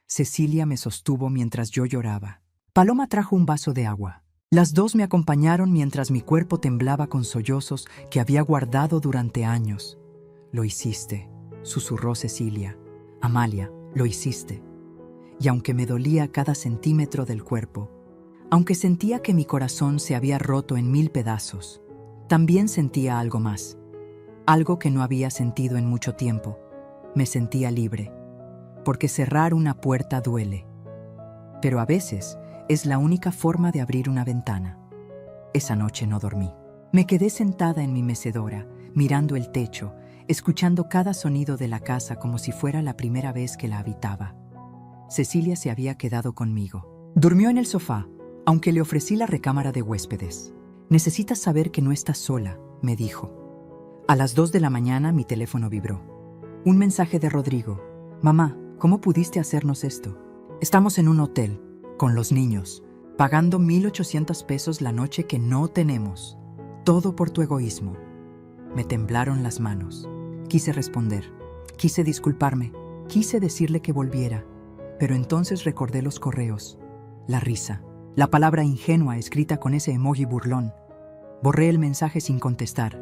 Speaker 1: Cecilia me sostuvo mientras yo lloraba. Paloma trajo un vaso de agua. Las dos me acompañaron mientras mi cuerpo temblaba con sollozos que había guardado durante años. Lo hiciste, susurró Cecilia. Amalia, lo hiciste. Y aunque me dolía cada centímetro del cuerpo, aunque sentía que mi corazón se había roto en 1000 pedazos, también sentía algo más. Algo que no había sentido en mucho tiempo. Me sentía libre, porque cerrar una puerta duele. Pero a veces es la única forma de abrir una ventana. Esa noche no dormí. Me quedé sentada en mi mecedora, mirando el techo, escuchando cada sonido de la casa como si fuera la primera vez que la habitaba. Cecilia se había quedado conmigo. Durmió en el sofá, aunque le ofrecí la recámara de huéspedes. Necesitas saber que no estás sola, me dijo. A las 2 de la mañana mi teléfono vibró. Un mensaje de Rodrigo. Mamá, ¿cómo pudiste hacernos esto? Estamos en un hotel, con los niños, pagando 1,800 pesos la noche que no tenemos. Todo por tu egoísmo. Me temblaron las manos. Quise responder. Quise disculparme. Quise decirle que volviera. Pero entonces recordé los correos. La risa. La palabra ingenua escrita con ese emoji burlón. Borré el mensaje sin contestar.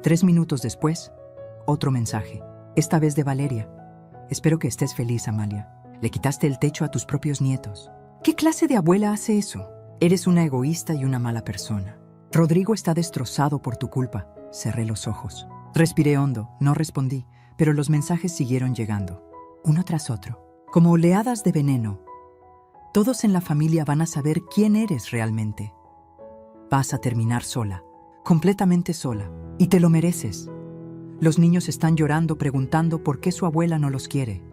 Speaker 1: 3 minutos después, otro mensaje. Esta vez de Valeria. Espero que estés feliz, Amalia. Le quitaste el techo a tus propios nietos. ¿Qué clase de abuela hace eso? Eres una egoísta y una mala persona. Rodrigo está destrozado por tu culpa. Cerré los ojos. Respiré hondo, no respondí, pero los mensajes siguieron llegando. Uno tras otro. Como oleadas de veneno. Todos en la familia van a saber quién eres realmente. Vas a terminar sola, completamente sola, y te lo mereces. Los niños están llorando preguntando por qué su abuela no los quiere.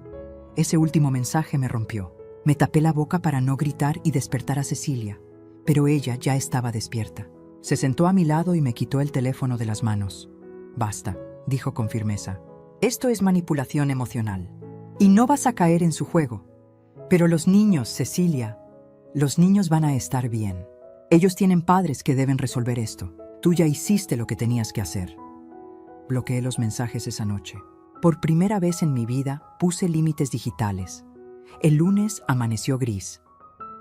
Speaker 1: Ese último mensaje me rompió. Me tapé la boca para no gritar y despertar a Cecilia, pero ella ya estaba despierta. Se sentó a mi lado y me quitó el teléfono de las manos. Basta, dijo con firmeza. Esto es manipulación emocional. Y no vas a caer en su juego. Pero los niños, Cecilia, los niños van a estar bien. Ellos tienen padres que deben resolver esto. Tú ya hiciste lo que tenías que hacer. Bloqueé los mensajes esa noche. Por primera vez en mi vida puse límites digitales. El lunes amaneció gris.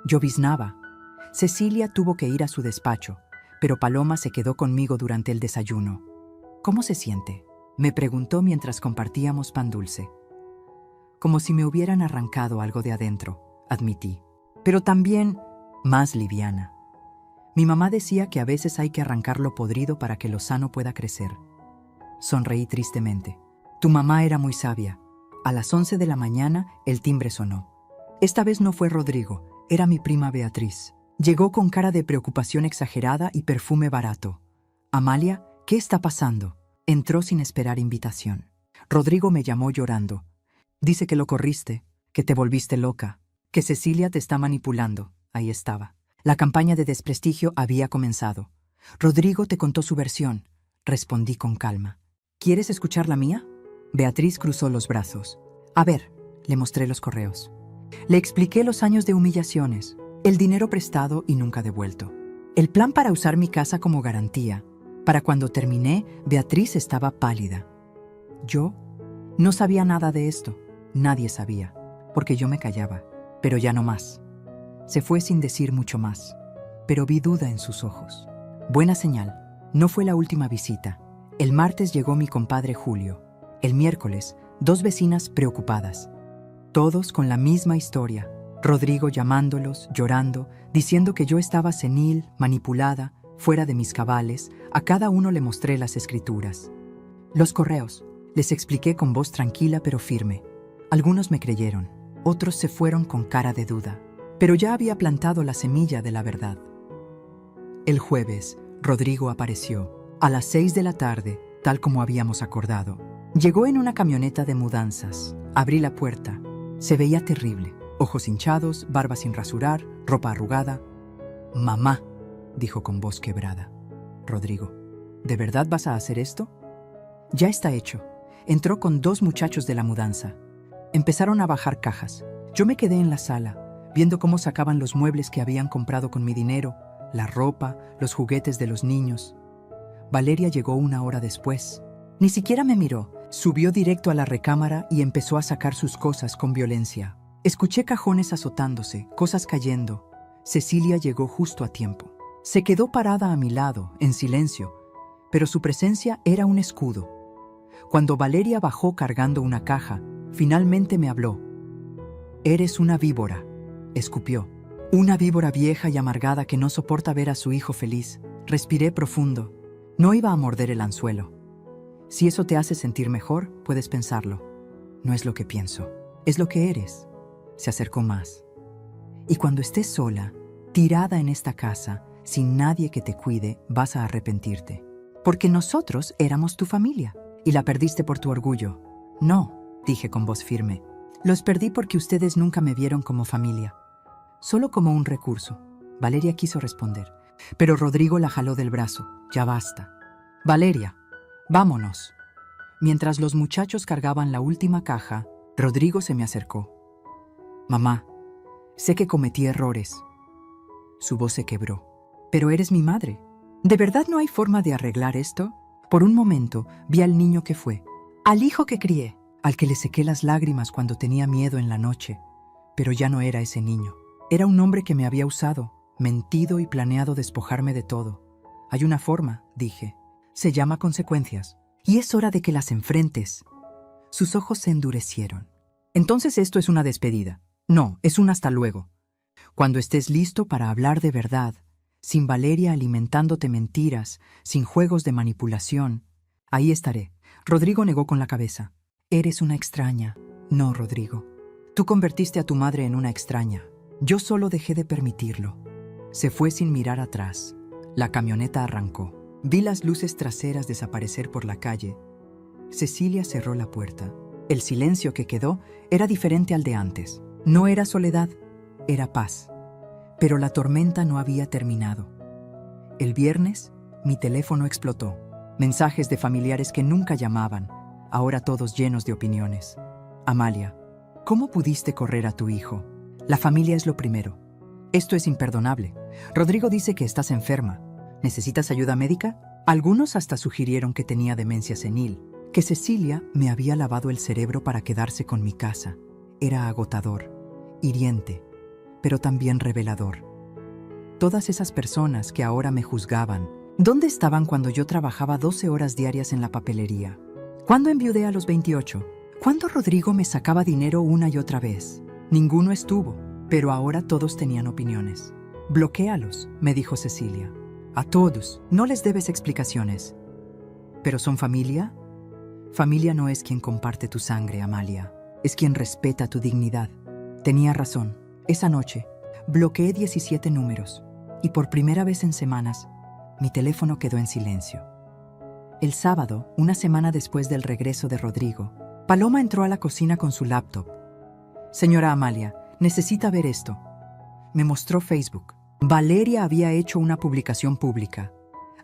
Speaker 1: Lloviznaba. Cecilia tuvo que ir a su despacho, pero Paloma se quedó conmigo durante el desayuno. ¿Cómo se siente?, me preguntó mientras compartíamos pan dulce. Como si me hubieran arrancado algo de adentro, admití. Pero también más liviana. Mi mamá decía que a veces hay que arrancar lo podrido para que lo sano pueda crecer. Sonreí tristemente. Tu mamá era muy sabia. A las 11 de la mañana el timbre sonó. Esta vez no fue Rodrigo, era mi prima Beatriz. Llegó con cara de preocupación exagerada y perfume barato. Amalia, ¿qué está pasando? Entró sin esperar invitación. Rodrigo me llamó llorando. Dice que lo corriste, que te volviste loca, que Cecilia te está manipulando. Ahí estaba. La campaña de desprestigio había comenzado. Rodrigo te contó su versión. Respondí con calma. ¿Quieres escuchar la mía? Beatriz cruzó los brazos. A ver, le mostré los correos. Le expliqué los años de humillaciones, el dinero prestado y nunca devuelto. El plan para usar mi casa como garantía. Para cuando terminé, Beatriz estaba pálida. Yo no sabía nada de esto. Nadie sabía, porque yo me callaba. Pero ya no más. Se fue sin decir mucho más, pero vi duda en sus ojos. Buena señal. No fue la última visita. El martes llegó mi compadre Julio. El miércoles, 2 vecinas preocupadas. Todos con la misma historia. Rodrigo llamándolos, llorando, diciendo que yo estaba senil, manipulada, fuera de mis cabales. A cada uno le mostré las escrituras. Los correos. Les expliqué con voz tranquila pero firme. Algunos me creyeron, otros se fueron con cara de duda. Pero ya había plantado la semilla de la verdad. El jueves, Rodrigo apareció. A las 6 de la tarde, tal como habíamos acordado. Llegó en una camioneta de mudanzas. Abrí la puerta. Se veía terrible. Ojos hinchados, barba sin rasurar, ropa arrugada. «Mamá», dijo con voz quebrada. «Rodrigo, ¿de verdad vas a hacer esto?» «Ya está hecho». Entró con 2 muchachos de la mudanza. Empezaron a bajar cajas. Yo me quedé en la sala, viendo cómo sacaban los muebles que habían comprado con mi dinero, la ropa, los juguetes de los niños. Valeria llegó 1 hora después. Ni siquiera me miró. Subió directo a la recámara y empezó a sacar sus cosas con violencia. Escuché cajones azotándose, cosas cayendo. Cecilia llegó justo a tiempo. Se quedó parada a mi lado, en silencio, pero su presencia era un escudo. Cuando Valeria bajó cargando una caja, finalmente me habló. «Eres una víbora», escupió. «Una víbora vieja y amargada que no soporta ver a su hijo feliz». Respiré profundo. No iba a morder el anzuelo. Si eso te hace sentir mejor, puedes pensarlo. No es lo que pienso, es lo que eres. Se acercó más. Y cuando estés sola, tirada en esta casa, sin nadie que te cuide, vas a arrepentirte. Porque nosotros éramos tu familia, y la perdiste por tu orgullo. No, dije con voz firme. Los perdí porque ustedes nunca me vieron como familia. Solo como un recurso. Valeria quiso responder, pero Rodrigo la jaló del brazo. Ya basta. Valeria, vámonos. Mientras los muchachos cargaban la última caja, Rodrigo se me acercó. Mamá, sé que cometí errores. Su voz se quebró. Pero eres mi madre. ¿De verdad no hay forma de arreglar esto? Por un momento vi al niño que fue, al hijo que crié, al que le sequé las lágrimas cuando tenía miedo en la noche. Pero ya no era ese niño. Era un hombre que me había usado, mentido y planeado despojarme de todo. Hay una forma, dije. Se llama consecuencias. Y es hora de que las enfrentes. Sus ojos se endurecieron. Entonces esto es una despedida. No, es un hasta luego. Cuando estés listo para hablar de verdad, sin Valeria alimentándote mentiras, sin juegos de manipulación, ahí estaré. Rodrigo negó con la cabeza. Eres una extraña. No, Rodrigo. Tú convertiste a tu madre en una extraña. Yo solo dejé de permitirlo. Se fue sin mirar atrás. La camioneta arrancó. Vi las luces traseras desaparecer por la calle. Cecilia cerró la puerta. El silencio que quedó era diferente al de antes. No era soledad, era paz. Pero la tormenta no había terminado. El viernes, mi teléfono explotó. Mensajes de familiares que nunca llamaban, ahora todos llenos de opiniones. Amalia, ¿cómo pudiste correr a tu hijo? La familia es lo primero. Esto es imperdonable. Rodrigo dice que estás enferma. ¿Necesitas ayuda médica? Algunos hasta sugirieron que tenía demencia senil, que Cecilia me había lavado el cerebro para quedarse con mi casa. Era agotador, hiriente, pero también revelador. Todas esas personas que ahora me juzgaban, ¿dónde estaban cuando yo trabajaba 12 horas diarias en la papelería? ¿Cuándo enviudé a los 28? ¿Cuándo Rodrigo me sacaba dinero una y otra vez? Ninguno estuvo, pero ahora todos tenían opiniones. Bloquéalos, me dijo Cecilia. A todos, no les debes explicaciones. ¿Pero son familia? Familia no es quien comparte tu sangre, Amalia. Es quien respeta tu dignidad. Tenía razón. Esa noche, bloqueé 17 números y por primera vez en semanas, mi teléfono quedó en silencio. El sábado, una semana después del regreso de Rodrigo, Paloma entró a la cocina con su laptop. Señora Amalia, necesita ver esto. Me mostró Facebook. Valeria había hecho una publicación pública.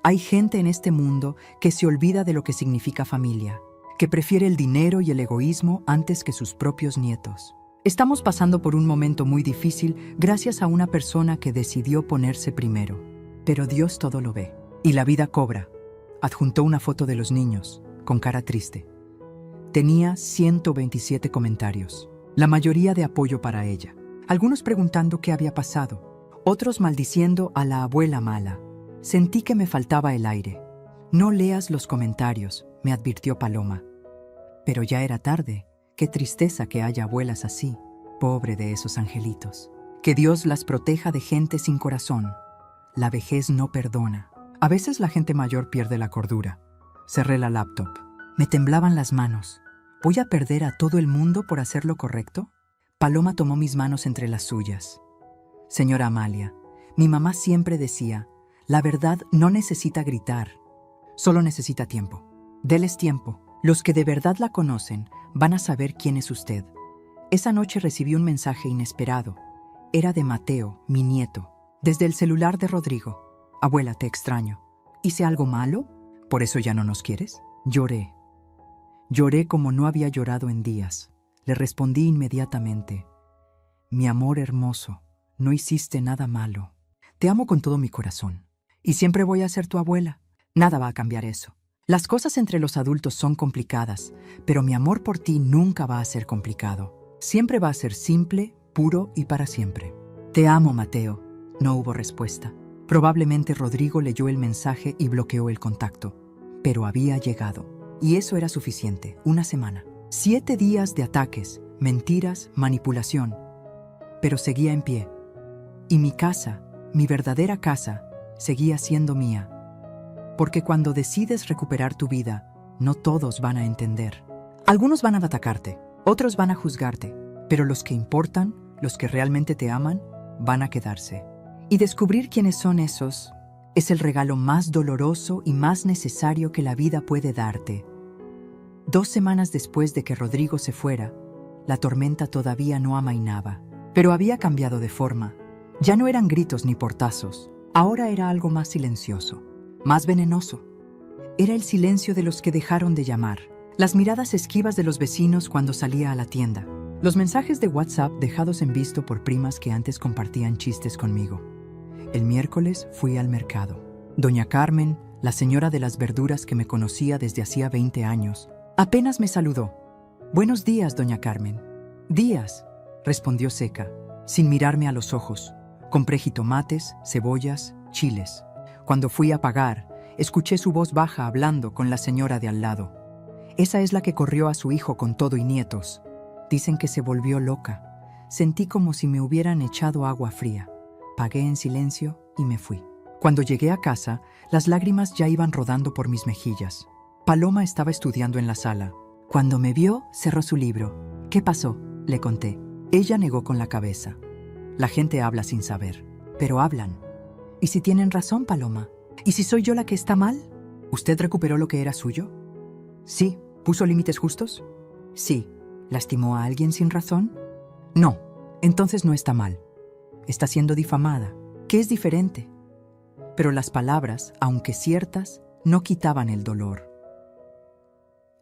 Speaker 1: Hay gente en este mundo que se olvida de lo que significa familia, que prefiere el dinero y el egoísmo antes que sus propios nietos. Estamos pasando por un momento muy difícil gracias a una persona que decidió ponerse primero. Pero Dios todo lo ve. Y la vida cobra. Adjuntó una foto de los niños, con cara triste. Tenía 127 comentarios, la mayoría de apoyo para ella. Algunos preguntando qué había pasado, otros maldiciendo a la abuela mala. Sentí que me faltaba el aire. No leas los comentarios, me advirtió Paloma. Pero ya era tarde. Qué tristeza que haya abuelas así. Pobre de esos angelitos. Que Dios las proteja de gente sin corazón. La vejez no perdona. A veces la gente mayor pierde la cordura. Cerré la laptop. Me temblaban las manos. ¿Voy a perder a todo el mundo por hacer lo correcto? Paloma tomó mis manos entre las suyas. Señora Amalia, mi mamá siempre decía, la verdad no necesita gritar, solo necesita tiempo. Déles tiempo. Los que de verdad la conocen van a saber quién es usted. Esa noche recibí un mensaje inesperado. Era de Mateo, mi nieto, desde el celular de Rodrigo. Abuela, te extraño. ¿Hice algo malo? ¿Por eso ya no nos quieres? Lloré. Lloré como no había llorado en días. Le respondí inmediatamente. Mi amor hermoso, no hiciste nada malo. Te amo con todo mi corazón. Y siempre voy a ser tu abuela. Nada va a cambiar eso. Las cosas entre los adultos son complicadas, pero mi amor por ti nunca va a ser complicado. Siempre va a ser simple, puro y para siempre. Te amo, Mateo. No hubo respuesta. Probablemente Rodrigo leyó el mensaje y bloqueó el contacto. Pero había llegado. Y eso era suficiente. Una semana. 7 días de ataques, mentiras, manipulación. Pero seguía en pie. Y mi casa, mi verdadera casa, seguía siendo mía. Porque cuando decides recuperar tu vida, no todos van a entender. Algunos van a atacarte, otros van a juzgarte, pero los que importan, los que realmente te aman, van a quedarse. Y descubrir quiénes son esos es el regalo más doloroso y más necesario que la vida puede darte. 2 semanas después de que Rodrigo se fuera, la tormenta todavía no amainaba, pero había cambiado de forma. Ya no eran gritos ni portazos, ahora era algo más silencioso, más venenoso. Era el silencio de los que dejaron de llamar, las miradas esquivas de los vecinos cuando salía a la tienda, los mensajes de WhatsApp dejados en visto por primas que antes compartían chistes conmigo. El miércoles fui al mercado. Doña Carmen, la señora de las verduras que me conocía desde hacía 20 años, apenas me saludó. «Buenos días, doña Carmen». «Días», respondió seca, sin mirarme a los ojos. Compré jitomates, cebollas, chiles. Cuando fui a pagar, escuché su voz baja hablando con la señora de al lado. Esa es la que corrió a su hijo con todo y nietos. Dicen que se volvió loca. Sentí como si me hubieran echado agua fría. Pagué en silencio y me fui. Cuando llegué a casa, las lágrimas ya iban rodando por mis mejillas. Paloma estaba estudiando en la sala. Cuando me vio, cerró su libro. «¿Qué pasó?», le conté. Ella negó con la cabeza. La gente habla sin saber, pero hablan. ¿Y si tienen razón, Paloma? ¿Y si soy yo la que está mal? ¿Usted recuperó lo que era suyo? Sí. ¿Puso límites justos? Sí. ¿Lastimó a alguien sin razón? No. Entonces no está mal. está siendo difamada, que es diferente. Pero las palabras, aunque ciertas, no quitaban el dolor.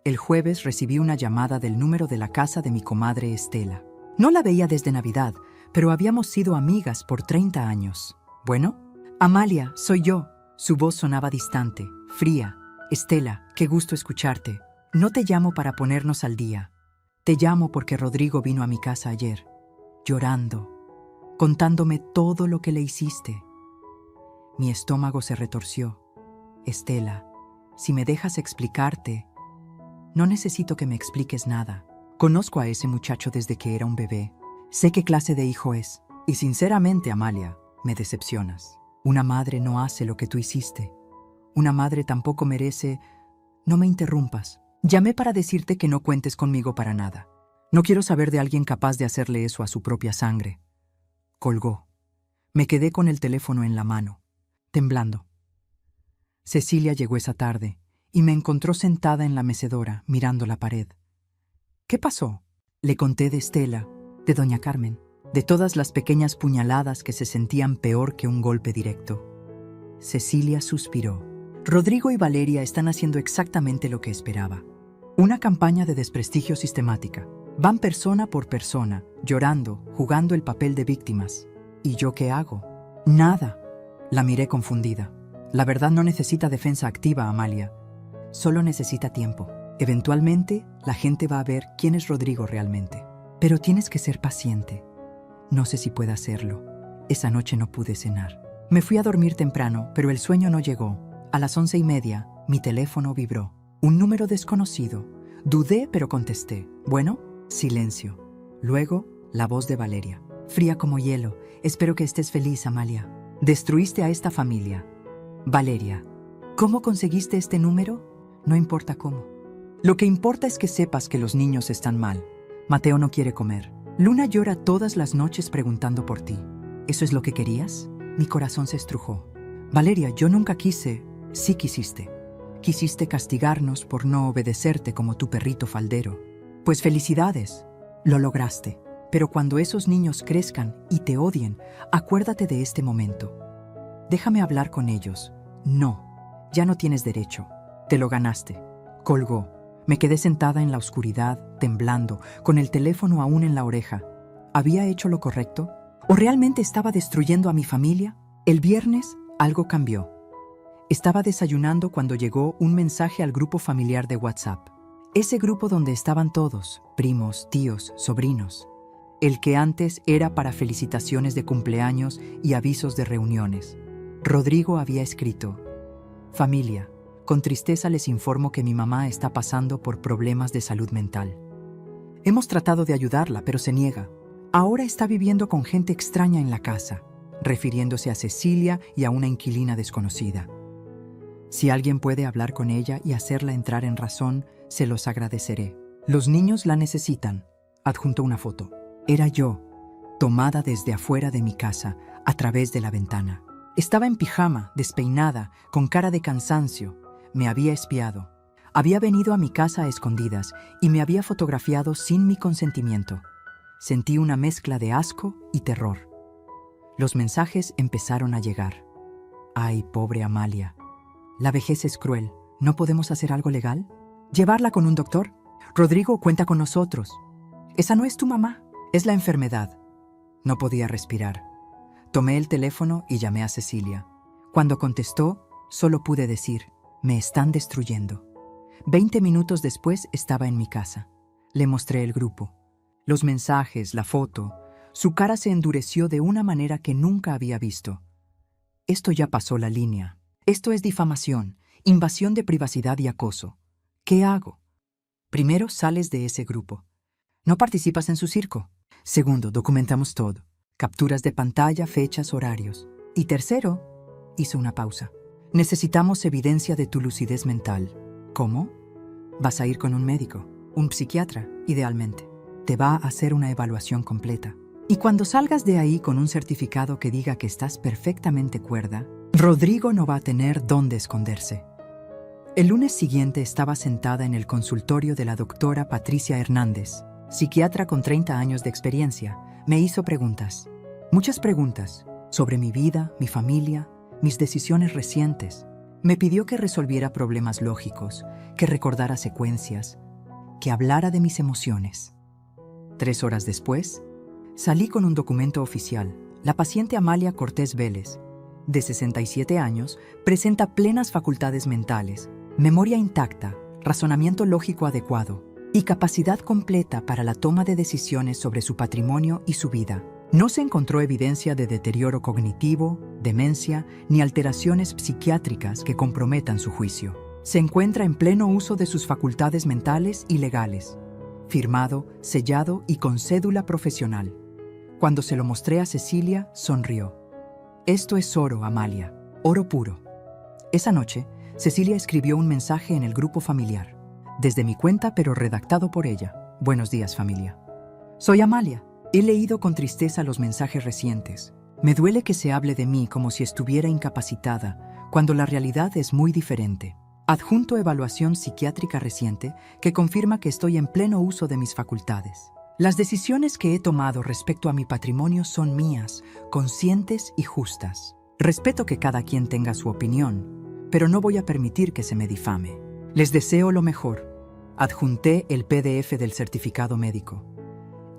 Speaker 1: El jueves recibí una llamada del número de la casa de mi comadre Estela. No la veía desde Navidad, pero habíamos sido amigas por 30 años. Bueno, Amalia, soy yo. Su voz sonaba distante, fría. Estela, qué gusto escucharte. No te llamo para ponernos al día. Te llamo porque Rodrigo vino a mi casa ayer, llorando, contándome todo lo que le hiciste. Mi estómago se retorció. Estela, si me dejas explicarte, no necesito que me expliques nada. Conozco a ese muchacho desde que era un bebé. Sé qué clase de hijo es. Y sinceramente, Amalia, me decepcionas. Una madre no hace lo que tú hiciste. Una madre tampoco merece... No me interrumpas. Llamé para decirte que no cuentes conmigo para nada. No quiero saber de alguien capaz de hacerle eso a su propia sangre. Colgó. Me quedé con el teléfono en la mano, temblando. Cecilia llegó esa tarde y me encontró sentada en la mecedora, mirando la pared. ¿Qué pasó? Le conté de Estela, de doña Carmen, de todas las pequeñas puñaladas que se sentían peor que un golpe directo. Cecilia suspiró. Rodrigo y Valeria están haciendo exactamente lo que esperaba. Una campaña de desprestigio sistemática. Van persona por persona, llorando, jugando el papel de víctimas. ¿Y yo qué hago? Nada. La miré confundida. La verdad no necesita defensa activa, Amalia. Solo necesita tiempo. Eventualmente, la gente va a ver quién es Rodrigo realmente. Pero tienes que ser paciente. No sé si pueda hacerlo. Esa noche no pude cenar. Me fui a dormir temprano, pero el sueño no llegó. A las 11:30, mi teléfono vibró. Un número desconocido. Dudé, pero contesté. Bueno, silencio. Luego, la voz de Valeria. Fría como hielo. Espero que estés feliz, Amalia. Destruiste a esta familia. Valeria, ¿cómo conseguiste este número? No importa cómo. Lo que importa es que sepas que los niños están mal. Mateo no quiere comer. Luna llora todas las noches preguntando por ti. ¿Eso es lo que querías? Mi corazón se estrujó. Valeria, yo nunca quise. Sí quisiste. Quisiste castigarnos por no obedecerte como tu perrito faldero. Pues felicidades. Lo lograste. Pero cuando esos niños crezcan y te odien, acuérdate de este momento. Déjame hablar con ellos. No, ya no tienes derecho. Te lo ganaste. Colgó. Me quedé sentada en la oscuridad, temblando, con el teléfono aún en la oreja. ¿Había hecho lo correcto? ¿O realmente estaba destruyendo a mi familia? El viernes, algo cambió. Estaba desayunando cuando llegó un mensaje al grupo familiar de WhatsApp. Ese grupo donde estaban todos, primos, tíos, sobrinos. El que antes era para felicitaciones de cumpleaños y avisos de reuniones. Rodrigo había escrito: Familia, con tristeza les informo que mi mamá está pasando por problemas de salud mental. Hemos tratado de ayudarla, pero se niega. Ahora está viviendo con gente extraña en la casa, refiriéndose a Cecilia y a una inquilina desconocida. Si alguien puede hablar con ella y hacerla entrar en razón, se los agradeceré. Los niños la necesitan. Adjunto una foto. Era yo, tomada desde afuera de mi casa, a través de la ventana. Estaba en pijama, despeinada, con cara de cansancio. Me había espiado. Había venido a mi casa a escondidas y me había fotografiado sin mi consentimiento. Sentí una mezcla de asco y terror. Los mensajes empezaron a llegar. Ay, pobre Amalia. La vejez es cruel. ¿No podemos hacer algo legal? ¿Llevarla con un doctor? Rodrigo cuenta con nosotros. Esa no es tu mamá, es la enfermedad. No podía respirar. Tomé el teléfono y llamé a Cecilia. Cuando contestó, solo pude decir: me están destruyendo. 20 minutos después estaba en mi casa. Le mostré el grupo. Los mensajes, la foto. Su cara se endureció de una manera que nunca había visto. Esto ya pasó la línea. Esto es difamación, invasión de privacidad y acoso. ¿Qué hago? Primero, sales de ese grupo. No participas en su circo. Segundo, documentamos todo. Capturas de pantalla, fechas, horarios. Y tercero, hizo una pausa. Necesitamos evidencia de tu lucidez mental. ¿Cómo? Vas a ir con un médico, un psiquiatra, idealmente. Te va a hacer una evaluación completa. Y cuando salgas de ahí con un certificado que diga que estás perfectamente cuerda, Rodrigo no va a tener dónde esconderse. El lunes siguiente estaba sentada en el consultorio de la doctora Patricia Hernández, psiquiatra con 30 años de experiencia. Me hizo preguntas. Muchas preguntas sobre mi vida, mi familia, mis decisiones recientes. Me pidió que resolviera problemas lógicos, que recordara secuencias, que hablara de mis emociones. 3 horas después, salí con un documento oficial. La paciente Amalia Cortés Vélez, de 67 años, presenta plenas facultades mentales, memoria intacta, razonamiento lógico adecuado y capacidad completa para la toma de decisiones sobre su patrimonio y su vida. No se encontró evidencia de deterioro cognitivo, demencia ni alteraciones psiquiátricas que comprometan su juicio. Se encuentra en pleno uso de sus facultades mentales y legales. Firmado, sellado y con cédula profesional. Cuando se lo mostré a Cecilia, sonrió. Esto es oro, Amalia, oro puro. Esa noche, Cecilia escribió un mensaje en el grupo familiar. Desde mi cuenta, pero redactado por ella. Buenos días, familia. Soy Amalia. He leído con tristeza los mensajes recientes. Me duele que se hable de mí como si estuviera incapacitada, cuando la realidad es muy diferente. Adjunto evaluación psiquiátrica reciente que confirma que estoy en pleno uso de mis facultades. Las decisiones que he tomado respecto a mi patrimonio son mías, conscientes y justas. Respeto que cada quien tenga su opinión, pero no voy a permitir que se me difame. Les deseo lo mejor. Adjunté el PDF del certificado médico.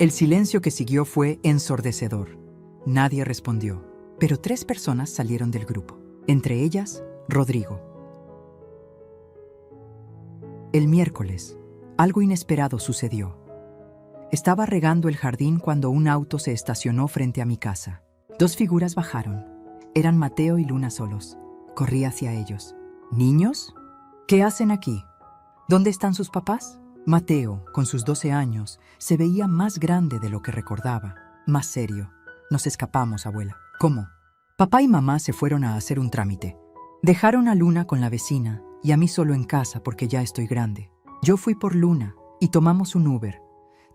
Speaker 1: El silencio que siguió fue ensordecedor. Nadie respondió, pero 3 personas salieron del grupo, entre ellas, Rodrigo. El miércoles, algo inesperado sucedió. Estaba regando el jardín cuando un auto se estacionó frente a mi casa. 2 figuras bajaron. Eran Mateo y Luna solos. Corrí hacia ellos. ¿Niños? ¿Qué hacen aquí? ¿Dónde están sus papás? Mateo, con sus 12 años, se veía más grande de lo que recordaba, más serio. Nos escapamos, abuela. ¿Cómo? Papá y mamá se fueron a hacer un trámite. Dejaron a Luna con la vecina y a mí solo en casa porque ya estoy grande. Yo fui por Luna y tomamos un Uber.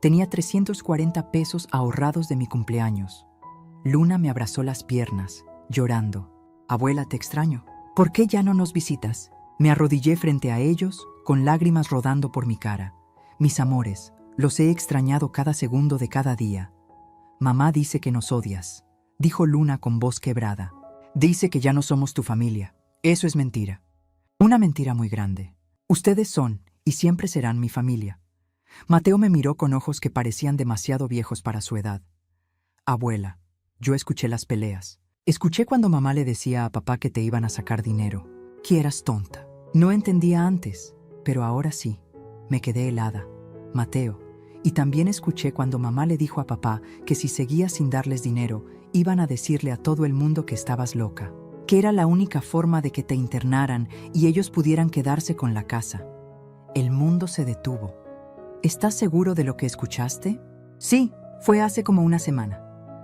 Speaker 1: Tenía 340 pesos ahorrados de mi cumpleaños. Luna me abrazó las piernas, llorando. Abuela, te extraño. ¿Por qué ya no nos visitas? Me arrodillé frente a ellos, con lágrimas rodando por mi cara. Mis amores, los he extrañado cada segundo de cada día. Mamá dice que nos odias, dijo Luna con voz quebrada. Dice que ya no somos tu familia. Eso es mentira. Una mentira muy grande. Ustedes son, y siempre serán mi familia. Mateo me miró con ojos que parecían demasiado viejos para su edad. Abuela, yo escuché las peleas. Escuché cuando mamá le decía a papá que te iban a sacar dinero. Que eras tonta. No entendía antes, pero ahora sí. Me quedé helada. Mateo. Y también escuché cuando mamá le dijo a papá que si seguías sin darles dinero, iban a decirle a todo el mundo que estabas loca, que era la única forma de que te internaran y ellos pudieran quedarse con la casa. El mundo se detuvo. ¿Estás seguro de lo que escuchaste? Sí, fue hace como una semana.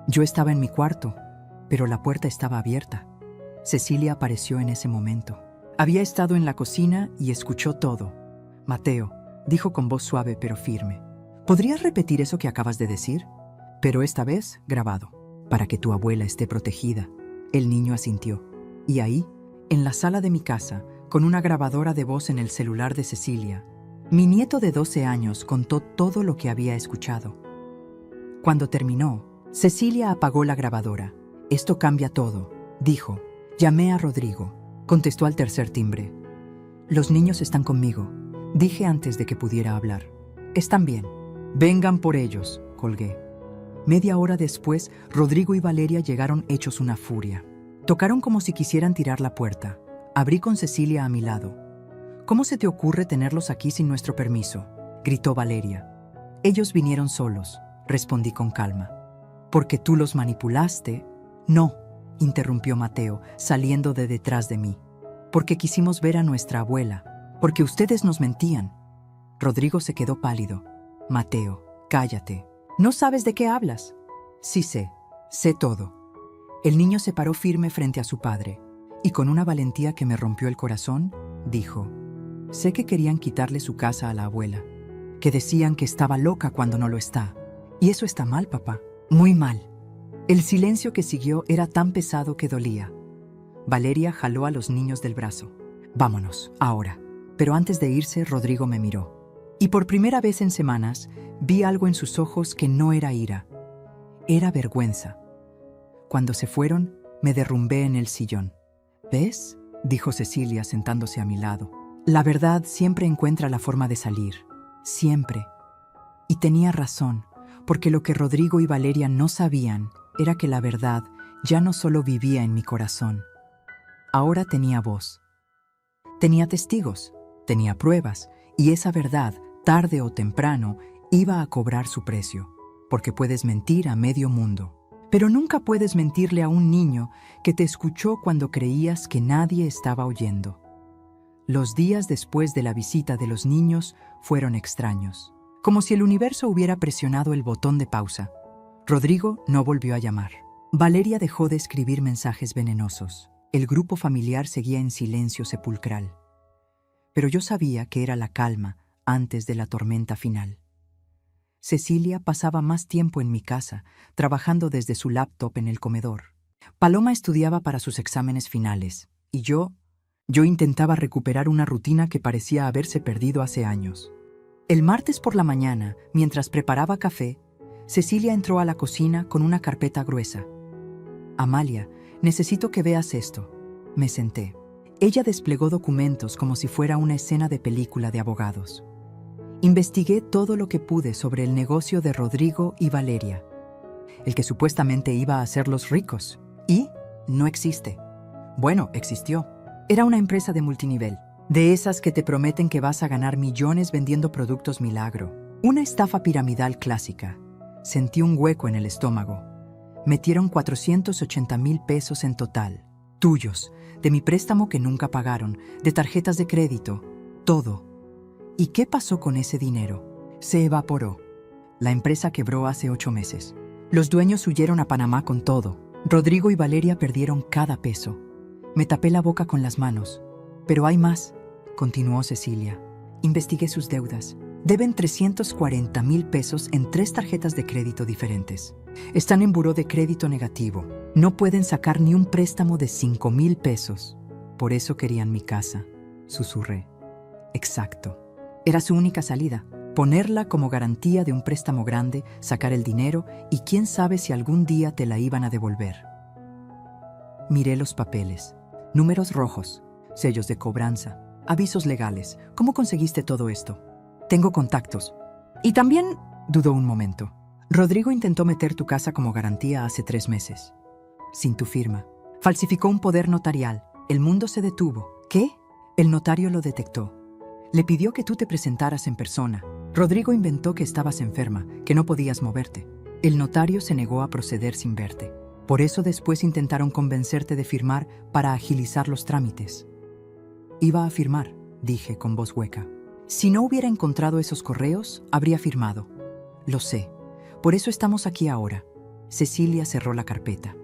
Speaker 1: Yo estaba en mi cuarto, pero la puerta estaba abierta. Cecilia apareció en ese momento. Había estado en la cocina y escuchó todo. Mateo, dijo con voz suave pero firme. ¿Podrías repetir eso que acabas de decir? Pero esta vez grabado, para que tu abuela esté protegida. El niño asintió. Y ahí, en la sala de mi casa, con una grabadora de voz en el celular de Cecilia, mi nieto de 12 años contó todo lo que había escuchado. Cuando terminó, Cecilia apagó la grabadora. Esto cambia todo, dijo. Llamé a Rodrigo. Contestó al tercer timbre. Los niños están conmigo, dije antes de que pudiera hablar. Están bien. Vengan por ellos, colgué. Media hora después, Rodrigo y Valeria llegaron hechos una furia. Tocaron como si quisieran tirar la puerta. Abrí con Cecilia a mi lado. ¿Cómo se te ocurre tenerlos aquí sin nuestro permiso?, gritó Valeria. Ellos vinieron solos, respondí con calma. ¿Porque tú los manipulaste? No, interrumpió Mateo, saliendo de detrás de mí. Porque quisimos ver a nuestra abuela, porque ustedes nos mentían. Rodrigo se quedó pálido. Mateo, cállate. ¿No sabes de qué hablas? Sí sé todo. El niño se paró firme frente a su padre, y con una valentía que me rompió el corazón, dijo: sé que querían quitarle su casa a la abuela, que decían que estaba loca cuando no lo está. Y eso está mal, papá, muy mal. El silencio que siguió era tan pesado que dolía. Valeria jaló a los niños del brazo. Vámonos, ahora. Pero antes de irse, Rodrigo me miró. Y por primera vez en semanas, vi algo en sus ojos que no era ira. Era vergüenza. Cuando se fueron, me derrumbé en el sillón. ¿Ves?, dijo Cecilia sentándose a mi lado. La verdad siempre encuentra la forma de salir. Siempre. Y tenía razón, porque lo que Rodrigo y Valeria no sabían era que la verdad ya no solo vivía en mi corazón. Ahora tenía voz. Tenía testigos, tenía pruebas, y esa verdad, tarde o temprano, iba a cobrar su precio, porque puedes mentir a medio mundo. Pero nunca puedes mentirle a un niño que te escuchó cuando creías que nadie estaba oyendo. Los días después de la visita de los niños fueron extraños, como si el universo hubiera presionado el botón de pausa. Rodrigo no volvió a llamar. Valeria dejó de escribir mensajes venenosos. El grupo familiar seguía en silencio sepulcral. Pero yo sabía que era la calma antes de la tormenta final. Cecilia pasaba más tiempo en mi casa, trabajando desde su laptop en el comedor. Paloma estudiaba para sus exámenes finales, y yo intentaba recuperar una rutina que parecía haberse perdido hace años. El martes por la mañana, mientras preparaba café, Cecilia entró a la cocina con una carpeta gruesa. «Amalia, necesito que veas esto». Me senté. Ella desplegó documentos como si fuera una escena de película de abogados. Investigué todo lo que pude sobre el negocio de Rodrigo y Valeria, el que supuestamente iba a hacerlos ricos. Y no existe. Bueno, existió. Era una empresa de multinivel, de esas que te prometen que vas a ganar millones vendiendo productos milagro. Una estafa piramidal clásica. Sentí un hueco en el estómago. Metieron 480,000 pesos en total. Tuyos, de mi préstamo que nunca pagaron, de tarjetas de crédito, todo. ¿Y qué pasó con ese dinero? Se evaporó. La empresa quebró hace 8 meses. Los dueños huyeron a Panamá con todo. Rodrigo y Valeria perdieron cada peso. Me tapé la boca con las manos. Pero hay más, continuó Cecilia. Investigué sus deudas. Deben 340,000 pesos en 3 tarjetas de crédito diferentes. Están en buró de crédito negativo. No pueden sacar ni un préstamo de 5,000 pesos. Por eso querían mi casa, susurré. Exacto. Era su única salida. Ponerla como garantía de un préstamo grande, sacar el dinero y quién sabe si algún día te la iban a devolver. Miré los papeles. Números rojos, sellos de cobranza, avisos legales. ¿Cómo conseguiste todo esto? Tengo contactos. Y también, dudó un momento. Rodrigo intentó meter tu casa como garantía hace 3 meses. Sin tu firma. Falsificó un poder notarial. El mundo se detuvo. ¿Qué? El notario lo detectó. Le pidió que tú te presentaras en persona. Rodrigo inventó que estabas enferma, que no podías moverte. El notario se negó a proceder sin verte. Por eso después intentaron convencerte de firmar para agilizar los trámites. Iba a firmar, dije con voz hueca. Si no hubiera encontrado esos correos, habría firmado. Lo sé. Por eso estamos aquí ahora. Cecilia cerró la carpeta.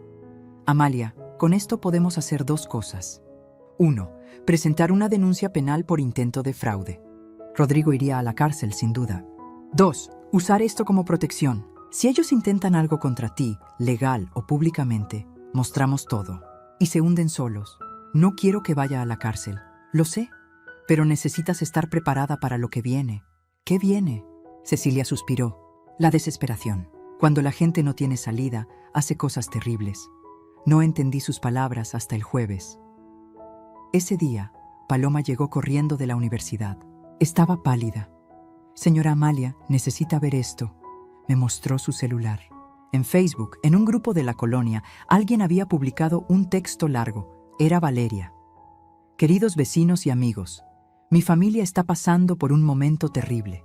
Speaker 1: Amalia, con esto podemos hacer 2 cosas. 1. Presentar una denuncia penal por intento de fraude. Rodrigo iría a la cárcel, sin duda. 2. Usar esto como protección. Si ellos intentan algo contra ti, legal o públicamente, mostramos todo. Y se hunden solos. No quiero que vaya a la cárcel. Lo sé. Pero necesitas estar preparada para lo que viene. ¿Qué viene? Cecilia suspiró. La desesperación. Cuando la gente no tiene salida, hace cosas terribles. No entendí sus palabras hasta el jueves. Ese día, Paloma llegó corriendo de la universidad. Estaba pálida. Señora Amalia, necesita ver esto. Me mostró su celular. En Facebook, en un grupo de la colonia, alguien había publicado un texto largo. Era Valeria. Queridos vecinos y amigos, mi familia está pasando por un momento terrible.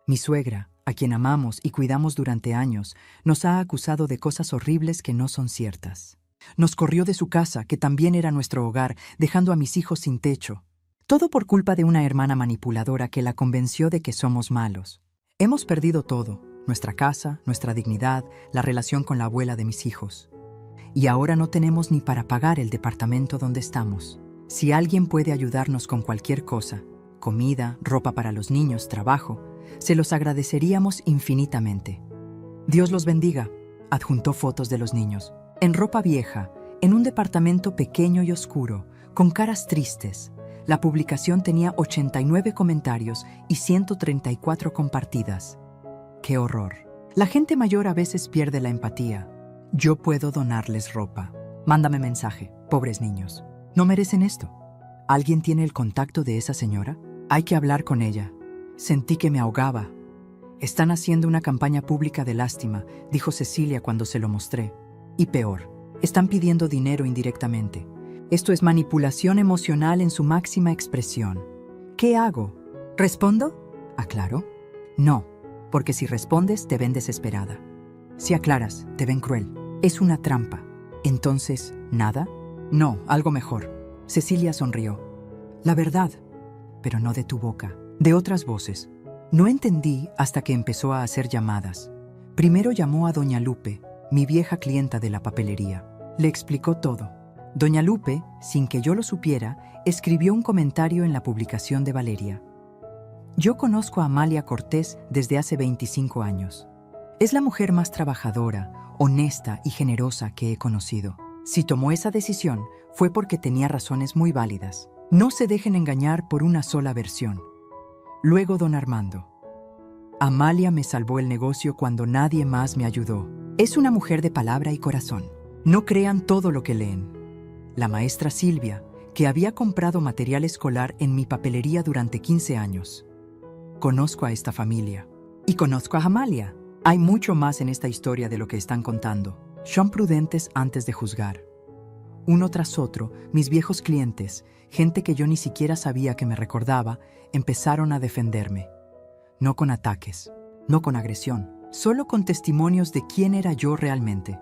Speaker 1: Mi suegra, a quien amamos y cuidamos durante años, nos ha acusado de cosas horribles que no son ciertas. Nos corrió de su casa, que también era nuestro hogar, dejando a mis hijos sin techo. Todo por culpa de una hermana manipuladora que la convenció de que somos malos. Hemos perdido todo, nuestra casa, nuestra dignidad, la relación con la abuela de mis hijos. Y ahora no tenemos ni para pagar el departamento donde estamos. Si alguien puede ayudarnos con cualquier cosa, comida, ropa para los niños, trabajo, se los agradeceríamos infinitamente. Dios los bendiga, adjuntó fotos de los niños. En ropa vieja, en un departamento pequeño y oscuro, con caras tristes. La publicación tenía 89 comentarios y 134 compartidas. ¡Qué horror! La gente mayor a veces pierde la empatía. Yo puedo donarles ropa. Mándame mensaje, pobres niños. No merecen esto. ¿Alguien tiene el contacto de esa señora? Hay que hablar con ella. Sentí que me ahogaba. Están haciendo una campaña pública de lástima, dijo Cecilia cuando se lo mostré. Y peor, están pidiendo dinero indirectamente. Esto es manipulación emocional en su máxima expresión. ¿Qué hago? ¿Respondo? ¿Aclaro? No, porque si respondes te ven desesperada. Si aclaras, te ven cruel. Es una trampa. Entonces, ¿nada? No, algo mejor. Cecilia sonrió. La verdad, pero no de tu boca, de otras voces. No entendí hasta que empezó a hacer llamadas. Primero llamó a doña Lupe, mi vieja clienta de la papelería. Le explicó todo. Doña Lupe, sin que yo lo supiera, escribió un comentario en la publicación de Valeria. Yo conozco a Amalia Cortés desde hace 25 años. Es la mujer más trabajadora, honesta y generosa que he conocido. Si tomó esa decisión, fue porque tenía razones muy válidas. No se dejen engañar por una sola versión. Luego don Armando. Amalia me salvó el negocio cuando nadie más me ayudó. Es una mujer de palabra y corazón. No crean todo lo que leen. La maestra Silvia, que había comprado material escolar en mi papelería durante 15 años. Conozco a esta familia. Y conozco a Amalia. Hay mucho más en esta historia de lo que están contando. Son prudentes antes de juzgar. Uno tras otro, mis viejos clientes, gente que yo ni siquiera sabía que me recordaba, empezaron a defenderme. No con ataques, no con agresión, solo con testimonios de quién era yo realmente.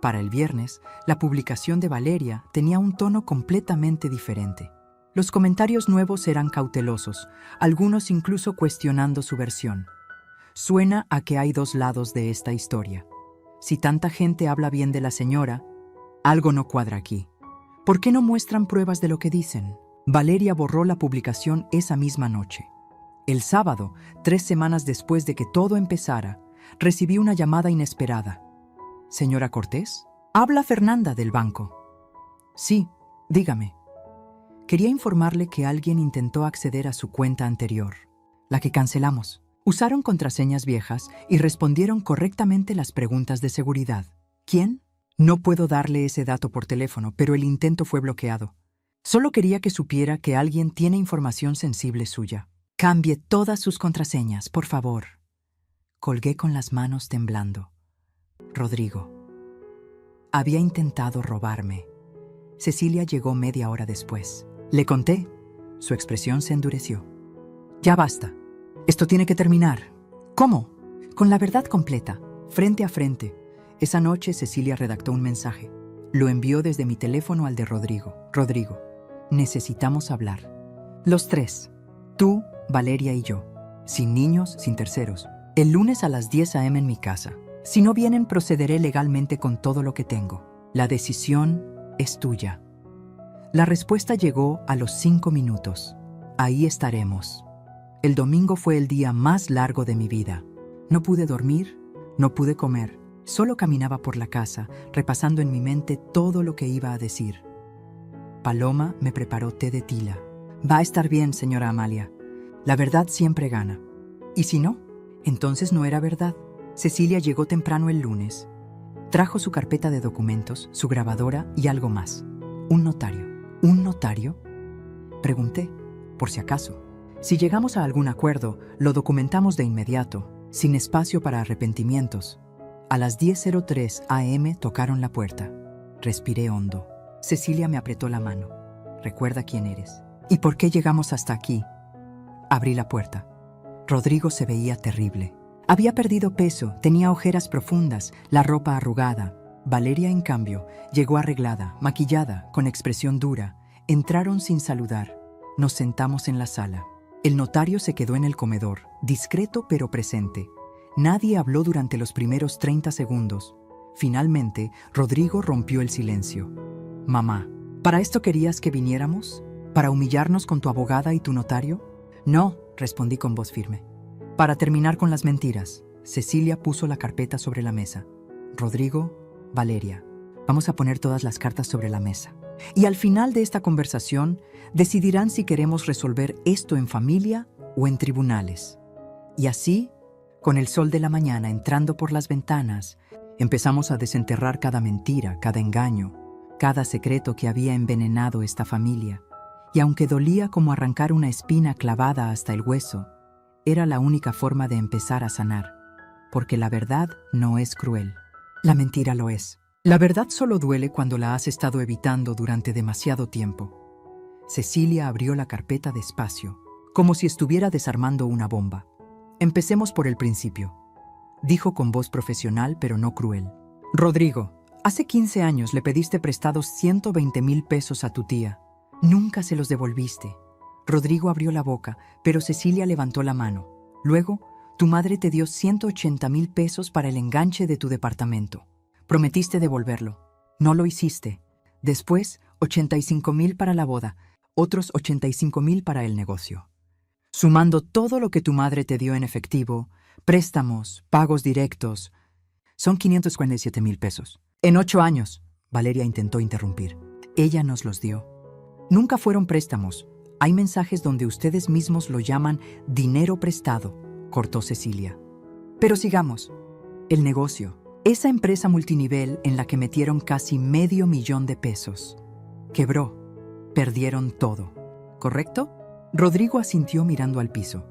Speaker 1: Para el viernes, la publicación de Valeria tenía un tono completamente diferente. Los comentarios nuevos eran cautelosos, algunos incluso cuestionando su versión. Suena a que hay dos lados de esta historia. Si tanta gente habla bien de la señora, algo no cuadra aquí. ¿Por qué no muestran pruebas de lo que dicen? Valeria borró la publicación esa misma noche. El sábado, 3 semanas después de que todo empezara, recibí una llamada inesperada. ¿Señora Cortés? Habla Fernanda del banco. Sí, dígame. Quería informarle que alguien intentó acceder a su cuenta anterior, la que cancelamos. Usaron contraseñas viejas y respondieron correctamente las preguntas de seguridad. ¿Quién? No puedo darle ese dato por teléfono, pero el intento fue bloqueado. Solo quería que supiera que alguien tiene información sensible suya. Cambie todas sus contraseñas, por favor. Colgué con las manos temblando. Rodrigo. Había intentado robarme. Cecilia llegó media hora después. Le conté. Su expresión se endureció. Ya basta. Esto tiene que terminar. ¿Cómo? Con la verdad completa, frente a frente. Esa noche Cecilia redactó un mensaje. Lo envió desde mi teléfono al de Rodrigo. Rodrigo, necesitamos hablar. Los tres. Tú, Valeria y yo. Sin niños, sin terceros. El lunes a las 10 a.m. en mi casa. Si no vienen, procederé legalmente con todo lo que tengo. La decisión es tuya. La respuesta llegó a los 5 minutos. Ahí estaremos. El domingo fue el día más largo de mi vida. No pude dormir, no pude comer. Solo caminaba por la casa, repasando en mi mente todo lo que iba a decir. Paloma me preparó té de tila. Va a estar bien, señora Amalia. La verdad siempre gana. ¿Y si no? Entonces no era verdad. Cecilia llegó temprano el lunes. Trajo su carpeta de documentos, su grabadora y algo más. Un notario. ¿Un notario? Pregunté, por si acaso. Si llegamos a algún acuerdo, lo documentamos de inmediato, sin espacio para arrepentimientos. A las 10:03 a.m. tocaron la puerta. Respiré hondo. Cecilia me apretó la mano. Recuerda quién eres. ¿Y por qué llegamos hasta aquí? Abrí la puerta. Rodrigo se veía terrible. Había perdido peso, tenía ojeras profundas, la ropa arrugada. Valeria, en cambio, llegó arreglada, maquillada, con expresión dura. Entraron sin saludar. Nos sentamos en la sala. El notario se quedó en el comedor, discreto pero presente. Nadie habló durante los primeros 30 segundos. Finalmente, Rodrigo rompió el silencio. Mamá, ¿para esto querías que viniéramos? ¿Para humillarnos con tu abogada y tu notario? No, respondí con voz firme. Para terminar con las mentiras. Cecilia puso la carpeta sobre la mesa. Rodrigo, Valeria, vamos a poner todas las cartas sobre la mesa. Y al final de esta conversación, decidirán si queremos resolver esto en familia o en tribunales. Y así, con el sol de la mañana entrando por las ventanas, Empezamos a desenterrar cada mentira, cada engaño, cada secreto que había envenenado esta familia. Y aunque dolía como arrancar una espina clavada hasta el hueso, era la única forma de empezar a sanar, porque la verdad no es cruel. La mentira lo es. La verdad solo duele cuando la has estado evitando durante demasiado tiempo. Cecilia abrió la carpeta despacio, como si estuviera desarmando una bomba. Empecemos por el principio, dijo con voz profesional pero no cruel. Rodrigo, hace 15 años le pediste prestados 120,000 pesos a tu tía. Nunca se los devolviste. Rodrigo abrió la boca, pero Cecilia levantó la mano. Luego, tu madre te dio 180,000 pesos para el enganche de tu departamento. Prometiste devolverlo. No lo hiciste. Después, 85,000 para la boda, otros 85,000 para el negocio. Sumando todo lo que tu madre te dio en efectivo, préstamos, pagos directos, son 547,000 pesos. En 8 años, Valeria intentó interrumpir. Ella nos los dio. Nunca fueron préstamos. Hay mensajes donde ustedes mismos lo llaman dinero prestado, cortó Cecilia. Pero sigamos. El negocio. Esa empresa multinivel en la que metieron casi $500,000 de pesos. Quebró. Perdieron todo. ¿Correcto? Rodrigo asintió mirando al piso.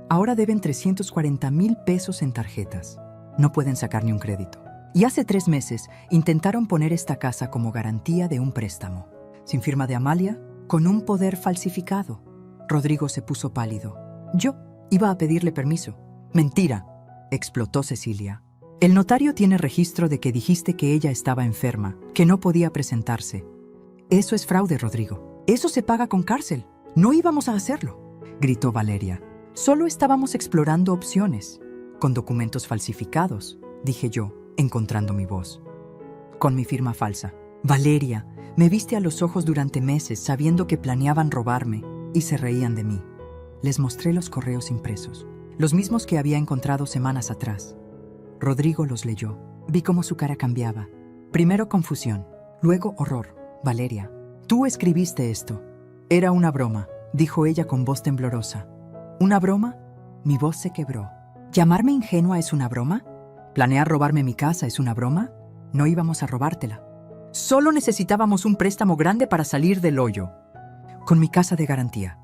Speaker 1: Ahora deben 340,000 pesos en tarjetas. No pueden sacar ni un crédito. Y hace 3 meses intentaron poner esta casa como garantía de un préstamo. Sin firma de Amalia, con un poder falsificado. Rodrigo se puso pálido. Yo iba a pedirle permiso. Mentira, explotó Cecilia. El notario tiene registro de que dijiste que ella estaba enferma, que no podía presentarse. Eso es fraude, Rodrigo. Eso se paga con cárcel. No íbamos a hacerlo, gritó Valeria. Solo estábamos explorando opciones. Con documentos falsificados, dije yo, encontrando mi voz. Con mi firma falsa. Valeria, me viste a los ojos durante meses sabiendo que planeaban robarme y se reían de mí. Les mostré los correos impresos, los mismos que había encontrado semanas atrás. Rodrigo los leyó. Vi cómo su cara cambiaba. Primero confusión, luego horror. Valeria, tú escribiste esto. Era una broma, dijo ella con voz temblorosa. ¿Una broma? Mi voz se quebró. ¿Llamarme ingenua es una broma? ¿Planear robarme mi casa es una broma? No íbamos a robártela. Solo necesitábamos un préstamo grande para salir del hoyo. Con mi casa de garantía.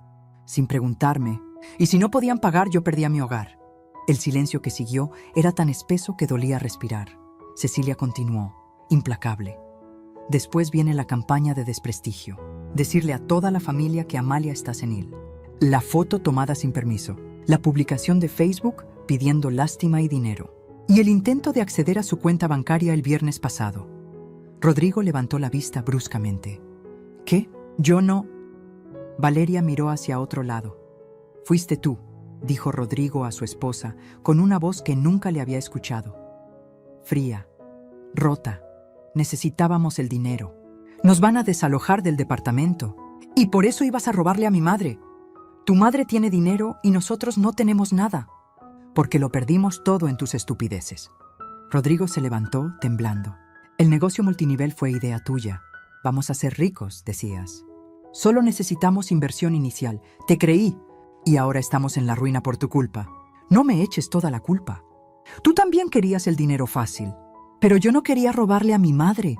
Speaker 1: Sin preguntarme. Y si no podían pagar, yo perdía mi hogar. El silencio que siguió era tan espeso que dolía respirar. Cecilia continuó, implacable. Después viene la campaña de desprestigio. Decirle a toda la familia que Amalia está senil. La foto tomada sin permiso. La publicación de Facebook pidiendo lástima y dinero. Y el intento de acceder a su cuenta bancaria el viernes pasado. Rodrigo levantó la vista bruscamente. ¿Qué? Yo no... Valeria miró hacia otro lado. Fuiste tú, dijo Rodrigo a su esposa, con una voz que nunca le había escuchado. Fría, rota. Necesitábamos el dinero. Nos van a desalojar del departamento. Y por eso ibas a robarle a mi madre. Tu madre tiene dinero y nosotros no tenemos nada. Porque lo perdimos todo en tus estupideces. Rodrigo se levantó, temblando. El negocio multinivel fue idea tuya. Vamos a ser ricos, decías. Solo necesitamos inversión inicial. Te creí. Y ahora estamos en la ruina por tu culpa. No me eches toda la culpa. Tú también querías el dinero fácil. Pero yo no quería robarle a mi madre.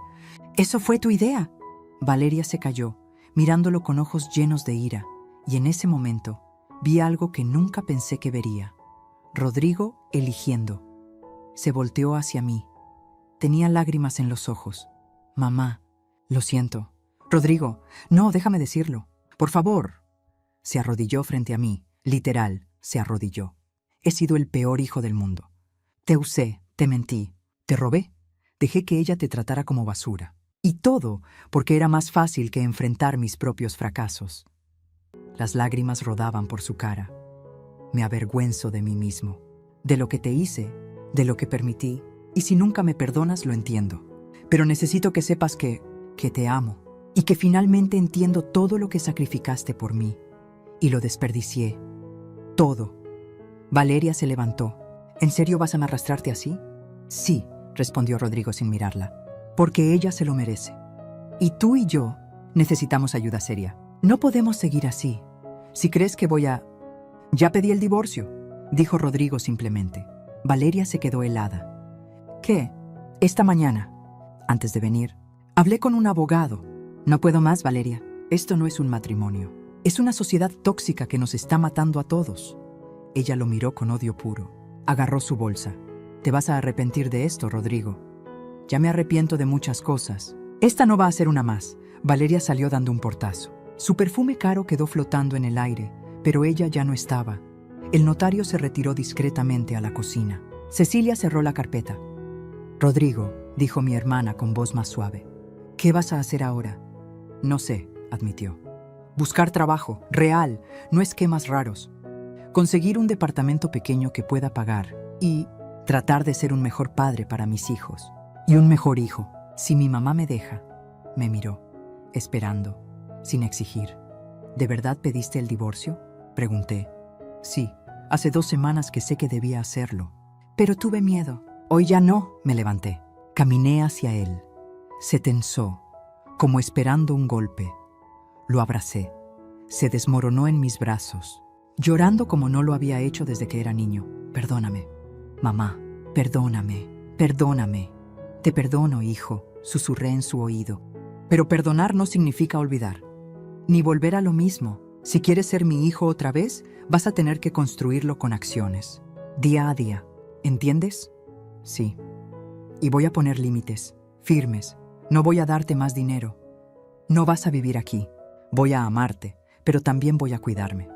Speaker 1: Eso fue tu idea. Valeria se calló, mirándolo con ojos llenos de ira. Y en ese momento vi algo que nunca pensé que vería. Rodrigo eligiendo. Se volteó hacia mí. Tenía lágrimas en los ojos. Mamá, lo siento. Rodrigo, no, déjame decirlo. Por favor. Se arrodilló frente a mí. Literal, se arrodilló. He sido el peor hijo del mundo. Te usé, te mentí, te robé. Dejé que ella te tratara como basura. Y todo porque era más fácil que enfrentar mis propios fracasos. Las lágrimas rodaban por su cara. Me avergüenzo de mí mismo, de lo que te hice, de lo que permití, y si nunca me perdonas lo entiendo. Pero necesito que sepas que te amo, y que finalmente entiendo todo lo que sacrificaste por mí, y lo desperdicié. Todo. Valeria se levantó. ¿En serio vas a arrastrarte así? Sí, respondió Rodrigo sin mirarla, porque ella se lo merece. Y tú y yo necesitamos ayuda seria. No podemos seguir así. Si crees que voy a... Ya pedí el divorcio, dijo Rodrigo simplemente. Valeria se quedó helada. ¿Qué? Esta mañana, antes de venir, hablé con un abogado. No puedo más, Valeria. Esto no es un matrimonio. Es una sociedad tóxica que nos está matando a todos. Ella lo miró con odio puro. Agarró su bolsa. Te vas a arrepentir de esto, Rodrigo. Ya me arrepiento de muchas cosas. Esta no va a ser una más. Valeria salió dando un portazo. Su perfume caro quedó flotando en el aire, pero ella ya no estaba. El notario se retiró discretamente a la cocina. Cecilia cerró la carpeta. Rodrigo, dijo mi hermana con voz más suave. ¿Qué vas a hacer ahora? No sé, admitió. Buscar trabajo, real, no esquemas raros. Conseguir un departamento pequeño que pueda pagar y tratar de ser un mejor padre para mis hijos. Y un mejor hijo. Si mi mamá me deja. Me miró, esperando, sin exigir. ¿De verdad pediste el divorcio? Pregunté. Sí, hace 2 semanas que sé que debía hacerlo. Pero tuve miedo. Hoy ya no, me levanté. Caminé hacia él. Se tensó, como esperando un golpe. Lo abracé. Se desmoronó en mis brazos, llorando como no lo había hecho desde que era niño. Perdóname, mamá, perdóname, perdóname. Te perdono, hijo, susurré en su oído. Pero perdonar no significa olvidar, ni volver a lo mismo. Si quieres ser mi hijo otra vez, vas a tener que construirlo con acciones, día a día. ¿Entiendes? Sí. Y voy a poner límites, firmes. No voy a darte más dinero. No vas a vivir aquí. Voy a amarte, pero también voy a cuidarme.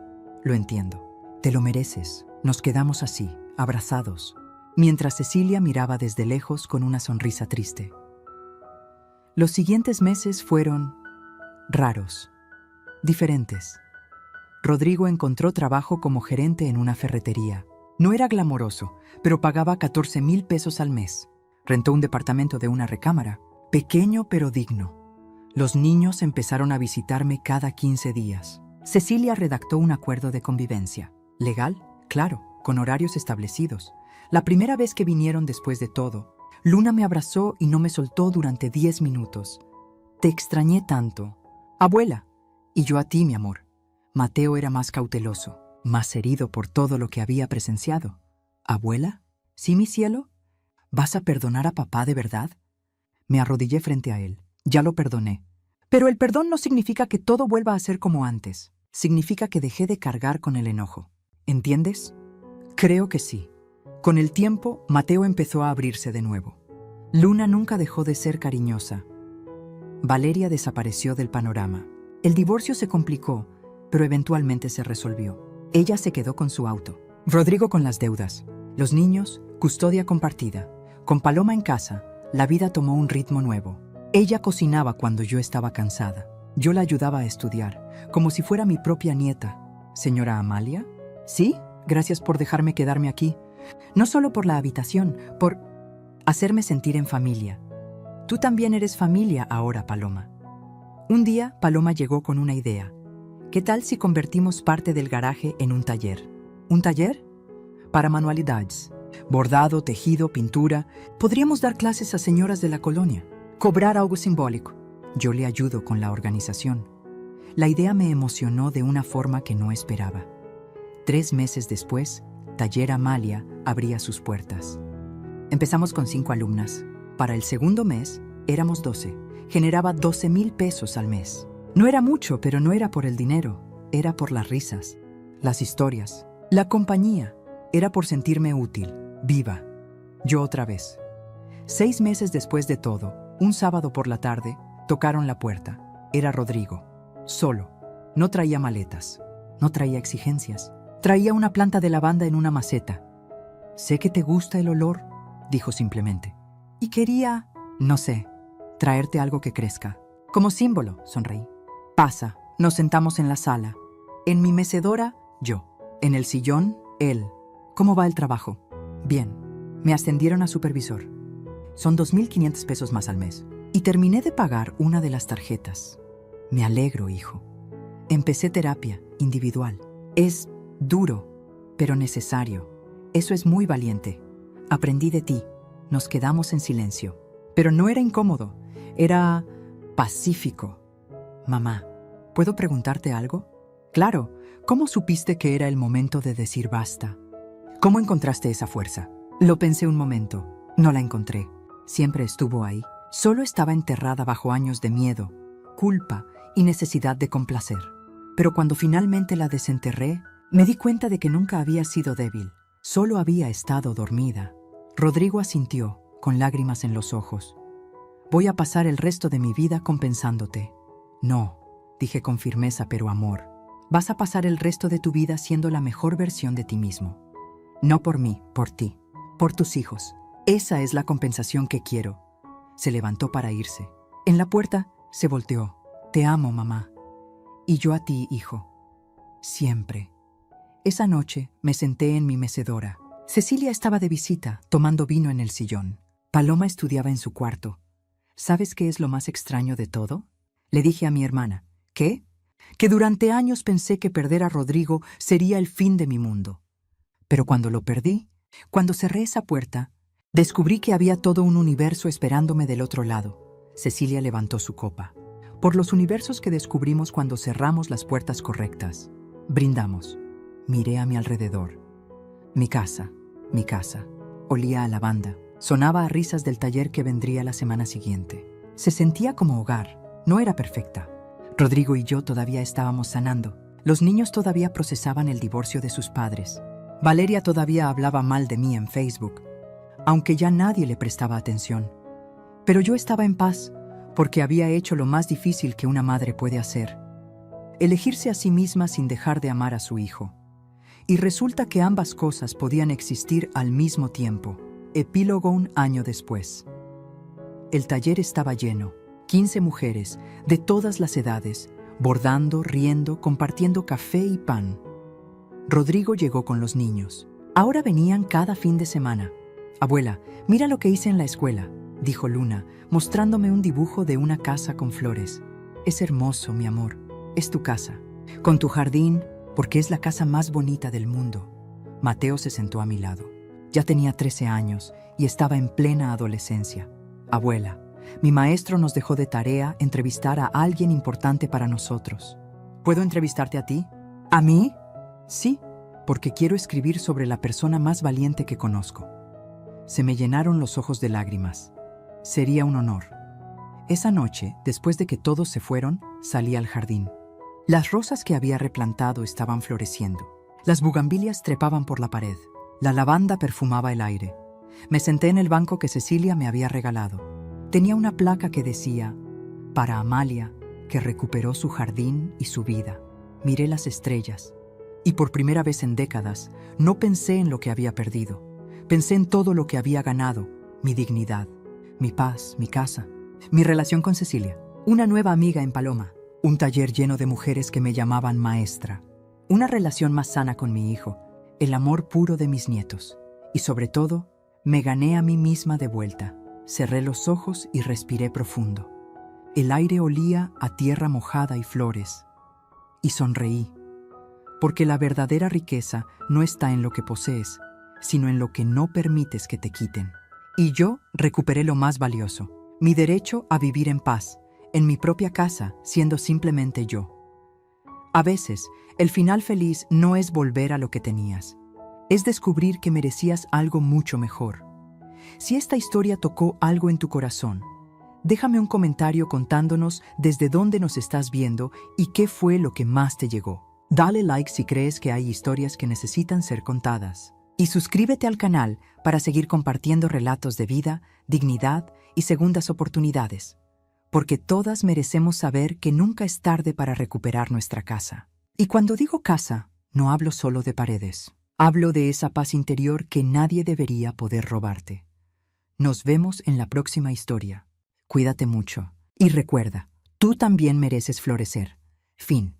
Speaker 1: Lo entiendo. Te lo mereces. Nos quedamos así, abrazados, mientras Cecilia miraba desde lejos con una sonrisa triste. Los siguientes meses fueron raros, diferentes. Rodrigo encontró trabajo como gerente en una ferretería. No era glamoroso, pero pagaba 14,000 pesos al mes. Rentó un departamento de una recámara, pequeño pero digno. Los niños empezaron a visitarme cada 15 días. Cecilia redactó un acuerdo de convivencia. Legal, claro, con horarios establecidos. La primera vez que vinieron después de todo, Luna me abrazó y no me soltó durante 10 minutos. Te extrañé tanto. Abuela. Y yo a ti, mi amor. Mateo era más cauteloso, más herido por todo lo que había presenciado. ¿Abuela? ¿Sí, mi cielo? ¿Vas a perdonar a papá de verdad? Me arrodillé frente a él. Ya lo perdoné. Pero el perdón no significa que todo vuelva a ser como antes. Significa que dejé de cargar con el enojo. ¿Entiendes? Creo que sí. Con el tiempo, Mateo empezó a abrirse de nuevo. Luna nunca dejó de ser cariñosa. Valeria desapareció del panorama. El divorcio se complicó, pero eventualmente se resolvió. Ella se quedó con su auto. Rodrigo con las deudas. Los niños, custodia compartida. Con Paloma en casa, la vida tomó un ritmo nuevo. Ella cocinaba cuando yo estaba cansada. Yo la ayudaba a estudiar, como si fuera mi propia nieta. ¿Señora Amalia? Sí, gracias por dejarme quedarme aquí. No solo por la habitación, por hacerme sentir en familia. Tú también eres familia ahora, Paloma. Un día, Paloma llegó con una idea. ¿Qué tal si convertimos parte del garaje en un taller? ¿Un taller? Para manualidades. Bordado, tejido, pintura. Podríamos dar clases a señoras de la colonia. Cobrar algo simbólico. Yo le ayudo con la organización. La idea me emocionó de una forma que no esperaba. 3 meses después, Taller Amalia abría sus puertas. Empezamos con 5 alumnas. Para el segundo mes, éramos 12. Generaba 12,000 pesos al mes. No era mucho, pero no era por el dinero. Era por las risas, las historias, la compañía. Era por sentirme útil, viva. Yo otra vez. 6 meses después de todo, un sábado por la tarde, tocaron la puerta. Era Rodrigo. Solo. No traía maletas. No traía exigencias. Traía una planta de lavanda en una maceta. Sé que te gusta el olor, dijo simplemente. Y quería, no sé, traerte algo que crezca. Como símbolo, sonreí. Pasa, nos sentamos en la sala. En mi mecedora, yo. En el sillón, él. ¿Cómo va el trabajo? Bien. Me ascendieron a supervisor. Son 2,500 pesos más al mes. Y terminé de pagar una de las tarjetas. Me alegro, hijo. Empecé terapia individual. Es duro, pero necesario. Eso es muy valiente. Aprendí de ti. Nos quedamos en silencio. Pero no era incómodo. Era pacífico. Mamá, ¿puedo preguntarte algo? Claro. ¿Cómo supiste que era el momento de decir basta? ¿Cómo encontraste esa fuerza? Lo pensé un momento. No la encontré. Siempre estuvo ahí. Solo estaba enterrada bajo años de miedo, culpa y necesidad de complacer. Pero cuando finalmente la desenterré, me di cuenta de que nunca había sido débil. Solo había estado dormida. Rodrigo asintió, con lágrimas en los ojos. Voy a pasar el resto de mi vida compensándote. No, dije con firmeza pero amor. Vas a pasar el resto de tu vida siendo la mejor versión de ti mismo. No por mí, por ti, por tus hijos. Esa es la compensación que quiero. Se levantó para irse. En la puerta se volteó. Te amo, mamá. Y yo a ti, hijo. Siempre. Esa noche me senté en mi mecedora. Cecilia estaba de visita, tomando vino en el sillón. Paloma estudiaba en su cuarto. ¿Sabes qué es lo más extraño de todo? Le dije a mi hermana. ¿Qué? Que durante años pensé que perder a Rodrigo sería el fin de mi mundo. Pero cuando lo perdí, cuando cerré esa puerta, descubrí que había todo un universo esperándome del otro lado. Cecilia levantó su copa. Por los universos que descubrimos cuando cerramos las puertas correctas. Brindamos. Miré a mi alrededor. Mi casa. Olía a lavanda. Sonaba a risas del taller que vendría la semana siguiente. Se sentía como hogar. No era perfecta. Rodrigo y yo todavía estábamos sanando. Los niños todavía procesaban el divorcio de sus padres. Valeria todavía hablaba mal de mí en Facebook, aunque ya nadie le prestaba atención. Pero yo estaba en paz, porque había hecho lo más difícil que una madre puede hacer: elegirse a sí misma sin dejar de amar a su hijo. Y resulta que ambas cosas podían existir al mismo tiempo. Epílogo un año después. El taller estaba lleno. 15 mujeres, de todas las edades, bordando, riendo, compartiendo café y pan. Rodrigo llegó con los niños. Ahora venían cada fin de semana. Abuela, mira lo que hice en la escuela, dijo Luna, mostrándome un dibujo de una casa con flores. Es hermoso, mi amor. Es tu casa. Con tu jardín, porque es la casa más bonita del mundo. Mateo se sentó a mi lado. Ya tenía 13 años y estaba en plena adolescencia. Abuela, mi maestro nos dejó de tarea entrevistar a alguien importante para nosotros. ¿Puedo entrevistarte a ti? ¿A mí? Sí, porque quiero escribir sobre la persona más valiente que conozco. Se me llenaron los ojos de lágrimas. Sería un honor. Esa noche, después de que todos se fueron, salí al jardín. Las rosas que había replantado estaban floreciendo. Las bugambilias trepaban por la pared. La lavanda perfumaba el aire. Me senté en el banco que Cecilia me había regalado. Tenía una placa que decía: para Amalia, que recuperó su jardín y su vida. Miré las estrellas. Y por primera vez en décadas, no pensé en lo que había perdido. Pensé en todo lo que había ganado: mi dignidad, mi paz, mi casa, mi relación con Cecilia, una nueva amiga en Paloma, un taller lleno de mujeres que me llamaban maestra, una relación más sana con mi hijo, el amor puro de mis nietos. Y sobre todo, me gané a mí misma de vuelta. Cerré los ojos y respiré profundo. El aire olía a tierra mojada y flores. Y sonreí. Porque la verdadera riqueza no está en lo que posees, sino en lo que no permites que te quiten. Y yo recuperé lo más valioso: mi derecho a vivir en paz, en mi propia casa, siendo simplemente yo. A veces, el final feliz no es volver a lo que tenías. Es descubrir que merecías algo mucho mejor. Si esta historia tocó algo en tu corazón, déjame un comentario contándonos desde dónde nos estás viendo y qué fue lo que más te llegó. Dale like si crees que hay historias que necesitan ser contadas. Y suscríbete al canal para seguir compartiendo relatos de vida, dignidad y segundas oportunidades. Porque todas merecemos saber que nunca es tarde para recuperar nuestra casa. Y cuando digo casa, no hablo solo de paredes. Hablo de esa paz interior que nadie debería poder robarte. Nos vemos en la próxima historia. Cuídate mucho. Y recuerda, tú también mereces florecer. Fin.